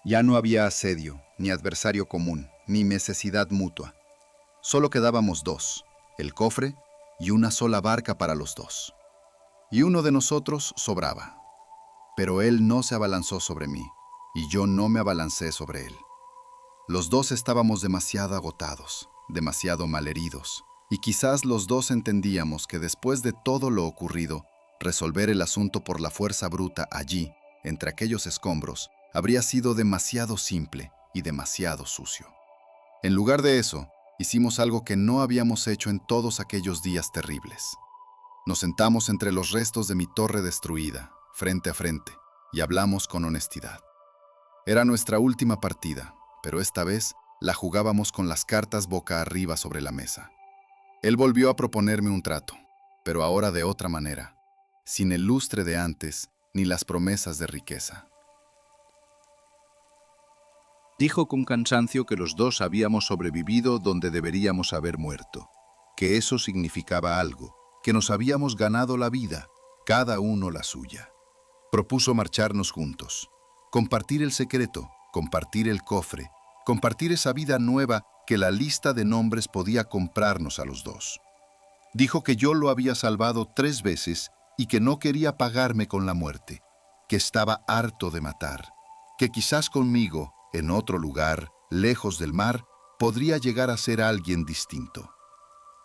Ya no había asedio, ni adversario común, ni necesidad mutua. Solo quedábamos 2, el cofre y una sola barca para los 2. Y uno de nosotros sobraba. Pero él no se abalanzó sobre mí, y yo no me abalancé sobre él. Los 2 estábamos demasiado agotados, demasiado malheridos, y quizás los 2 entendíamos que después de todo lo ocurrido, resolver el asunto por la fuerza bruta allí, entre aquellos escombros, habría sido demasiado simple y demasiado sucio. En lugar de eso, hicimos algo que no habíamos hecho en todos aquellos días terribles. Nos sentamos entre los restos de mi torre destruida, frente a frente, y hablamos con honestidad. Era nuestra última partida, pero esta vez la jugábamos con las cartas boca arriba sobre la mesa. Él volvió a proponerme un trato, pero ahora de otra manera, sin el lustre de antes ni las promesas de riqueza. Dijo con cansancio que los 2 habíamos sobrevivido donde deberíamos haber muerto, que eso significaba algo, que nos habíamos ganado la vida, cada uno la suya. Propuso marcharnos juntos, compartir el secreto, compartir el cofre, compartir esa vida nueva que la lista de nombres podía comprarnos a los 2. Dijo que yo lo había salvado 3 veces y que no quería pagarme con la muerte, que estaba harto de matar, que quizás conmigo, en otro lugar, lejos del mar, podría llegar a ser alguien distinto.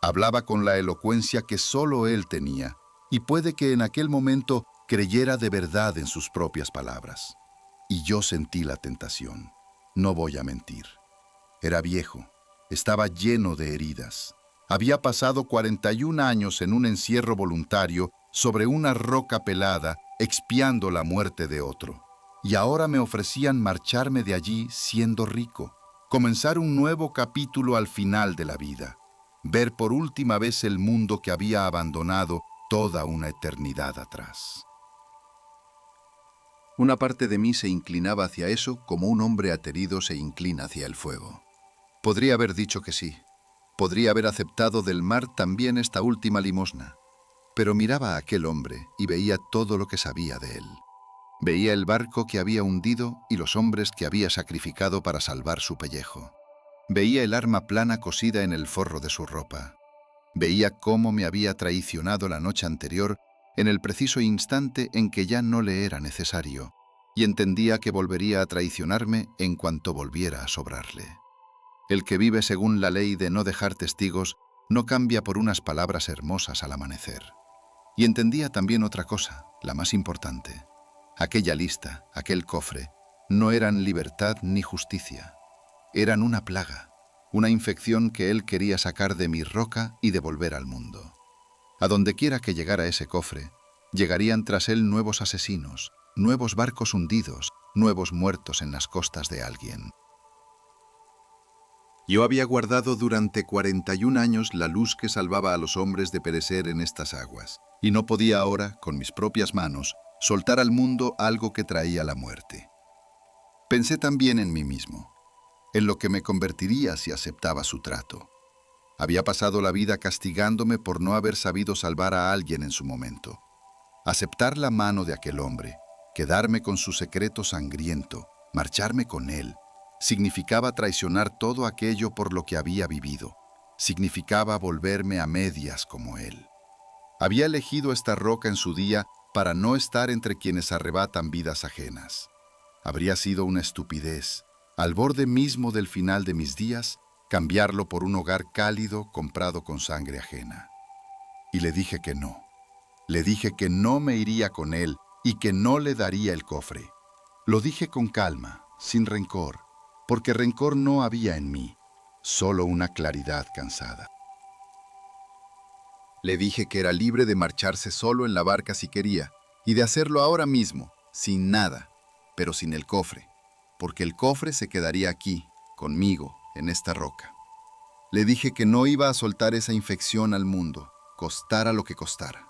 Hablaba con la elocuencia que solo él tenía, y puede que en aquel momento creyera de verdad en sus propias palabras. Y yo sentí la tentación. No voy a mentir. Era viejo, estaba lleno de heridas. Había pasado 41 años en un encierro voluntario sobre una roca pelada, expiando la muerte de otro. Y ahora me ofrecían marcharme de allí siendo rico, comenzar un nuevo capítulo al final de la vida, ver por última vez el mundo que había abandonado toda una eternidad atrás. Una parte de mí se inclinaba hacia eso como un hombre aterido se inclina hacia el fuego. Podría haber dicho que sí. Podría haber aceptado del mar también esta última limosna. Pero miraba a aquel hombre y veía todo lo que sabía de él. Veía el barco que había hundido y los hombres que había sacrificado para salvar su pellejo. Veía el arma plana cosida en el forro de su ropa. Veía cómo me había traicionado la noche anterior en el preciso instante en que ya no le era necesario, y entendía que volvería a traicionarme en cuanto volviera a sobrarle. El que vive según la ley de no dejar testigos no cambia por unas palabras hermosas al amanecer. Y entendía también otra cosa, la más importante. Aquella lista, aquel cofre, no eran libertad ni justicia. Eran una plaga, una infección que él quería sacar de mi roca y devolver al mundo. A donde quiera que llegara ese cofre, llegarían tras él nuevos asesinos, nuevos barcos hundidos, nuevos muertos en las costas de alguien. Yo había guardado durante 41 años la luz que salvaba a los hombres de perecer en estas aguas, y no podía ahora, con mis propias manos, soltar al mundo algo que traía la muerte. Pensé también en mí mismo, en lo que me convertiría si aceptaba su trato. Había pasado la vida castigándome por no haber sabido salvar a alguien en su momento. Aceptar la mano de aquel hombre, quedarme con su secreto sangriento, marcharme con él, significaba traicionar todo aquello por lo que había vivido. Significaba volverme a medias como él. Había elegido esta roca en su día para no estar entre quienes arrebatan vidas ajenas. Habría sido una estupidez, al borde mismo del final de mis días, cambiarlo por un hogar cálido comprado con sangre ajena. Y le dije que no. Le dije que no me iría con él y que no le daría el cofre. Lo dije con calma, sin rencor, porque rencor no había en mí, solo una claridad cansada. Le dije que era libre de marcharse solo en la barca si quería, y de hacerlo ahora mismo, sin nada, pero sin el cofre, porque el cofre se quedaría aquí, conmigo, en esta roca. Le dije que no iba a soltar esa infección al mundo, costara lo que costara.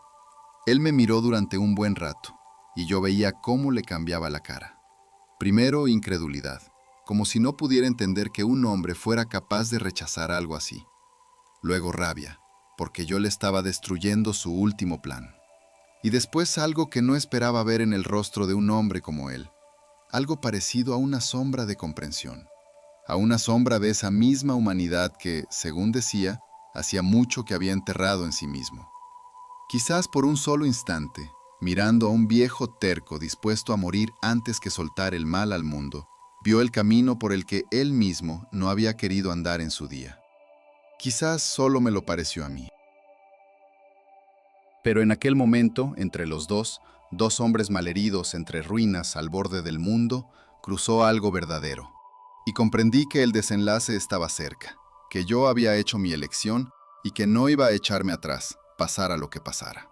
Él me miró durante un buen rato, y yo veía cómo le cambiaba la cara. Primero, incredulidad, como si no pudiera entender que un hombre fuera capaz de rechazar algo así. Luego rabia, porque yo le estaba destruyendo su último plan. Y después algo que no esperaba ver en el rostro de un hombre como él, algo parecido a una sombra de comprensión, a una sombra de esa misma humanidad que, según decía, hacía mucho que había enterrado en sí mismo. Quizás por un solo instante, mirando a un viejo terco dispuesto a morir antes que soltar el mal al mundo, vio el camino por el que él mismo no había querido andar en su día. Quizás solo me lo pareció a mí. Pero en aquel momento, entre los dos hombres malheridos entre ruinas al borde del mundo, cruzó algo verdadero. Y comprendí que el desenlace estaba cerca, que yo había hecho mi elección y que no iba a echarme atrás, pasara lo que pasara.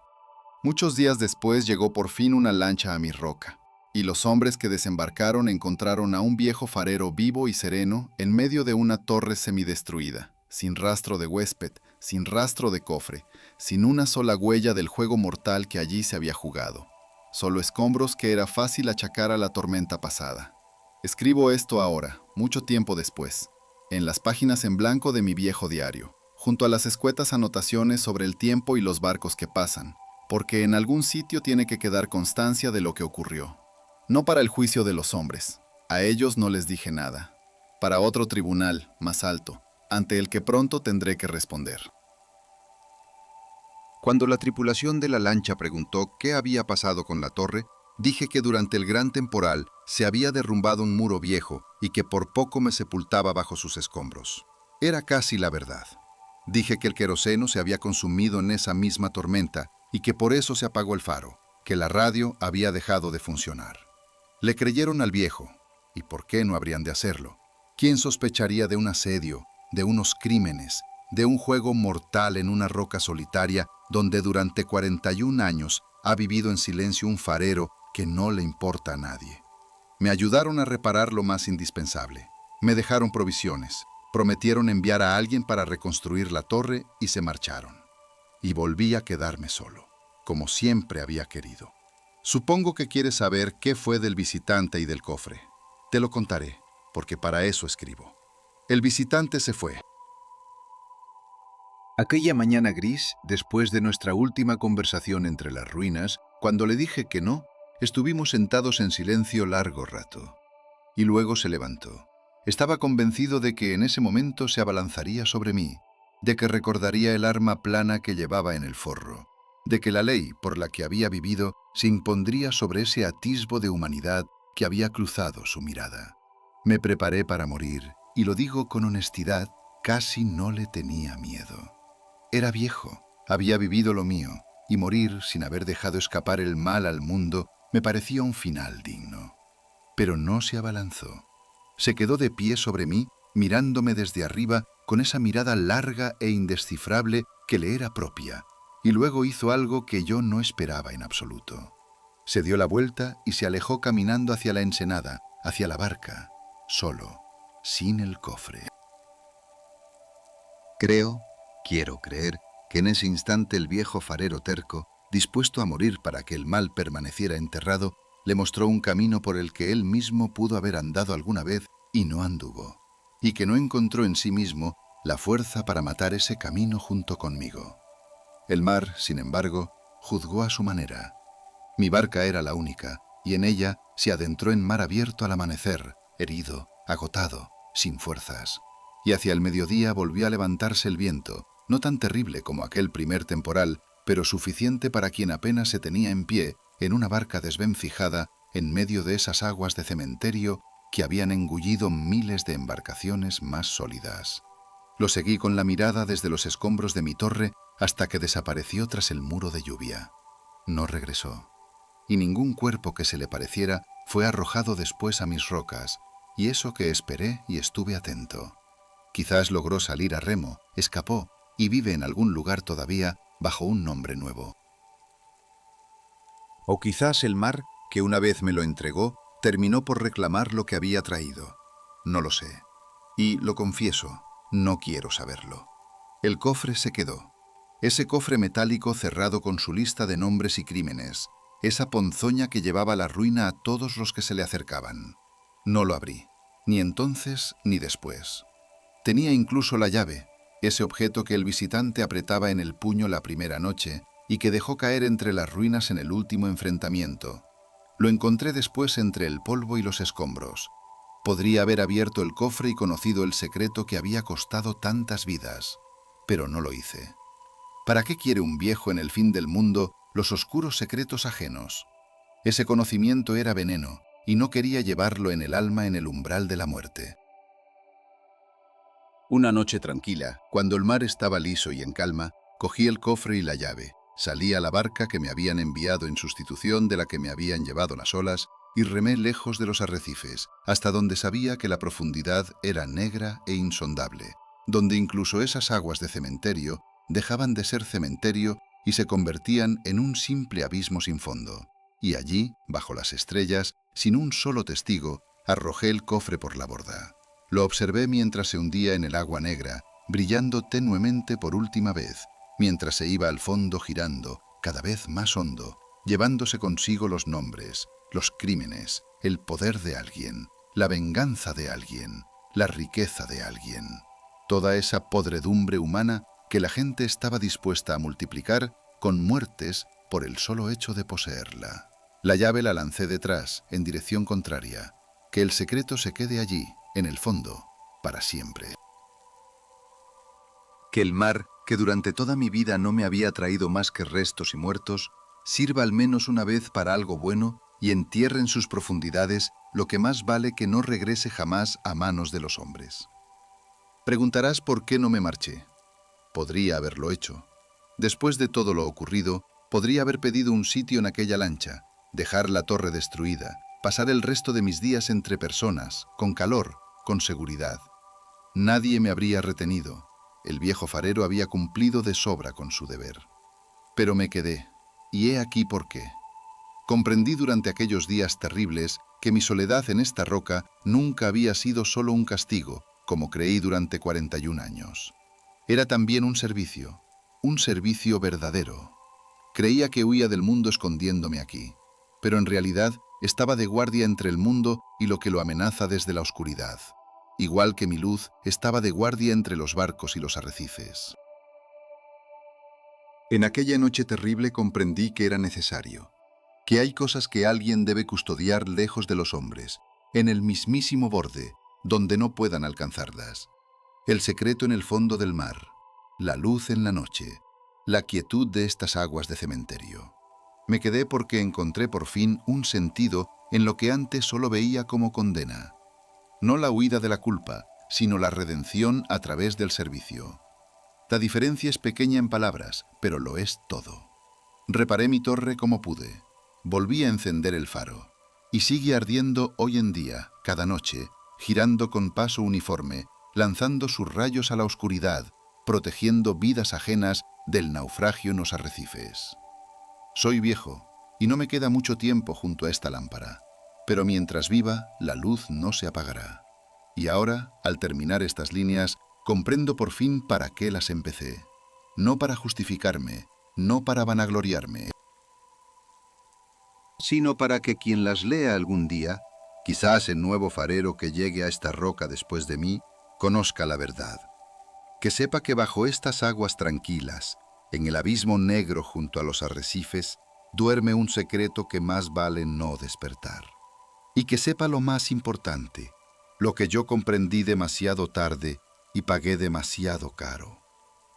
Muchos días después llegó por fin una lancha a mi roca, y los hombres que desembarcaron encontraron a un viejo farero vivo y sereno en medio de una torre semidestruida, sin rastro de huésped, sin rastro de cofre, sin una sola huella del juego mortal que allí se había jugado. Solo escombros que era fácil achacar a la tormenta pasada. Escribo esto ahora, mucho tiempo después, en las páginas en blanco de mi viejo diario, junto a las escuetas anotaciones sobre el tiempo y los barcos que pasan, porque en algún sitio tiene que quedar constancia de lo que ocurrió. No para el juicio de los hombres, a ellos no les dije nada. Para otro tribunal, más alto, ante el que pronto tendré que responder. Cuando la tripulación de la lancha preguntó qué había pasado con la torre, dije que durante el gran temporal se había derrumbado un muro viejo y que por poco me sepultaba bajo sus escombros. Era casi la verdad. Dije que el queroseno se había consumido en esa misma tormenta y que por eso se apagó el faro, que la radio había dejado de funcionar. Le creyeron al viejo, ¿y por qué no habrían de hacerlo? ¿Quién sospecharía de un asedio, de unos crímenes, de un juego mortal en una roca solitaria donde durante 41 años ha vivido en silencio un farero que no le importa a nadie? Me ayudaron a reparar lo más indispensable. Me dejaron provisiones, prometieron enviar a alguien para reconstruir la torre y se marcharon. Y volví a quedarme solo, como siempre había querido. Supongo que quieres saber qué fue del visitante y del cofre. Te lo contaré, porque para eso escribo. El visitante se fue. Aquella mañana gris, después de nuestra última conversación entre las ruinas, cuando le dije que no, Estuvimos sentados en silencio largo rato. Y luego se levantó. Estaba convencido de que en ese momento se abalanzaría sobre mí, de que recordaría el arma plana que llevaba en el forro, de que la ley por la que había vivido se impondría sobre ese atisbo de humanidad que había cruzado su mirada. Me preparé para morir, y lo digo con honestidad, casi no le tenía miedo. Era viejo, había vivido lo mío, y morir sin haber dejado escapar el mal al mundo me parecía un final digno. Pero no se abalanzó. Se quedó de pie sobre mí, mirándome desde arriba con esa mirada larga e indescifrable que le era propia, y luego hizo algo que yo no esperaba en absoluto. Se dio la vuelta y se alejó caminando hacia la ensenada, hacia la barca, solo, sin el cofre. Quiero creer, que en ese instante el viejo farero terco, dispuesto a morir para que el mal permaneciera enterrado, le mostró un camino por el que él mismo pudo haber andado alguna vez y no anduvo, y que no encontró en sí mismo la fuerza para matar ese camino junto conmigo. El mar, sin embargo, juzgó a su manera. Mi barca era la única, y en ella se adentró en mar abierto al amanecer, herido, agotado, sin fuerzas. Y hacia el mediodía volvió a levantarse el viento, no tan terrible como aquel primer temporal, pero suficiente para quien apenas se tenía en pie en una barca desvencijada en medio de esas aguas de cementerio que habían engullido miles de embarcaciones más sólidas. Lo seguí con la mirada desde los escombros de mi torre hasta que desapareció tras el muro de lluvia. No regresó, y ningún cuerpo que se le pareciera fue arrojado después a mis rocas, y eso que esperé y estuve atento. Quizás logró salir a remo, escapó y vive en algún lugar todavía bajo un nombre nuevo. O quizás el mar, que una vez me lo entregó, terminó por reclamar lo que había traído. No lo sé. Y, lo confieso, no quiero saberlo. El cofre se quedó. Ese cofre metálico cerrado con su lista de nombres y crímenes, esa ponzoña que llevaba la ruina a todos los que se le acercaban. No lo abrí, ni entonces ni después. Tenía incluso la llave, ese objeto que el visitante apretaba en el puño la primera noche y que dejó caer entre las ruinas en el último enfrentamiento. Lo encontré después entre el polvo y los escombros. Podría haber abierto el cofre y conocido el secreto que había costado tantas vidas, pero no lo hice. ¿Para qué quiere un viejo en el fin del mundo los oscuros secretos ajenos? Ese conocimiento era veneno, y no quería llevarlo en el alma en el umbral de la muerte. Una noche tranquila, cuando el mar estaba liso y en calma, cogí el cofre y la llave, salí a la barca que me habían enviado en sustitución de la que me habían llevado las olas y remé lejos de los arrecifes, hasta donde sabía que la profundidad era negra e insondable, donde incluso esas aguas de cementerio dejaban de ser cementerio y se convertían en un simple abismo sin fondo. Y allí, bajo las estrellas, sin un solo testigo, arrojé el cofre por la borda. Lo observé mientras se hundía en el agua negra, brillando tenuemente por última vez, mientras se iba al fondo girando, cada vez más hondo, llevándose consigo los nombres, los crímenes, el poder de alguien, la venganza de alguien, la riqueza de alguien. Toda esa podredumbre humana que la gente estaba dispuesta a multiplicar con muertes por el solo hecho de poseerla. La llave la lancé detrás, en dirección contraria. Que el secreto se quede allí, en el fondo, para siempre. Que el mar, que durante toda mi vida no me había traído más que restos y muertos, sirva al menos una vez para algo bueno y entierre en sus profundidades lo que más vale que no regrese jamás a manos de los hombres. Preguntarás por qué no me marché. Podría haberlo hecho. Después de todo lo ocurrido, podría haber pedido un sitio en aquella lancha, dejar la torre destruida, pasar el resto de mis días entre personas, con calor, con seguridad. Nadie me habría retenido. El viejo farero había cumplido de sobra con su deber. Pero me quedé, y he aquí por qué. Comprendí durante aquellos días terribles que mi soledad en esta roca nunca había sido solo un castigo, como creí durante 41 años. Era también un servicio verdadero. Creía que huía del mundo escondiéndome aquí, pero en realidad estaba de guardia entre el mundo y lo que lo amenaza desde la oscuridad. Igual que mi luz estaba de guardia entre los barcos y los arrecifes. En aquella noche terrible comprendí que era necesario. que hay cosas que alguien debe custodiar lejos de los hombres, en el mismísimo borde, donde no puedan alcanzarlas. El secreto en el fondo del mar, la luz en la noche, la quietud de estas aguas de cementerio. Me quedé porque encontré por fin un sentido en lo que antes solo veía como condena. No la huida de la culpa, sino la redención a través del servicio. La diferencia es pequeña en palabras, pero lo es todo. Reparé mi torre como pude. Volví a encender el faro. Y sigue ardiendo hoy en día, cada noche, girando con paso uniforme, lanzando sus rayos a la oscuridad, protegiendo vidas ajenas del naufragio en los arrecifes. Soy viejo, y no me queda mucho tiempo junto a esta lámpara, pero mientras viva, la luz no se apagará. Y ahora, al terminar estas líneas, comprendo por fin para qué las empecé. No para justificarme, no para vanagloriarme, sino para que quien las lea algún día, quizás el nuevo farero que llegue a esta roca después de mí, conozca la verdad. Que sepa que bajo estas aguas tranquilas, en el abismo negro junto a los arrecifes, duerme un secreto que más vale no despertar. Y que sepa lo más importante, lo que yo comprendí demasiado tarde y pagué demasiado caro.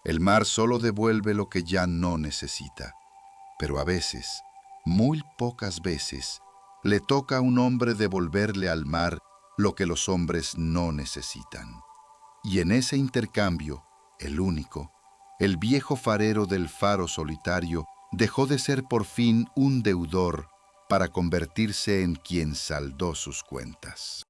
El mar solo devuelve lo que ya no necesita, pero a veces, muy pocas veces, le toca a un hombre devolverle al mar lo que los hombres no necesitan. Y en ese intercambio, el único, el viejo farero del faro solitario dejó de ser por fin un deudor para convertirse en quien saldó sus cuentas.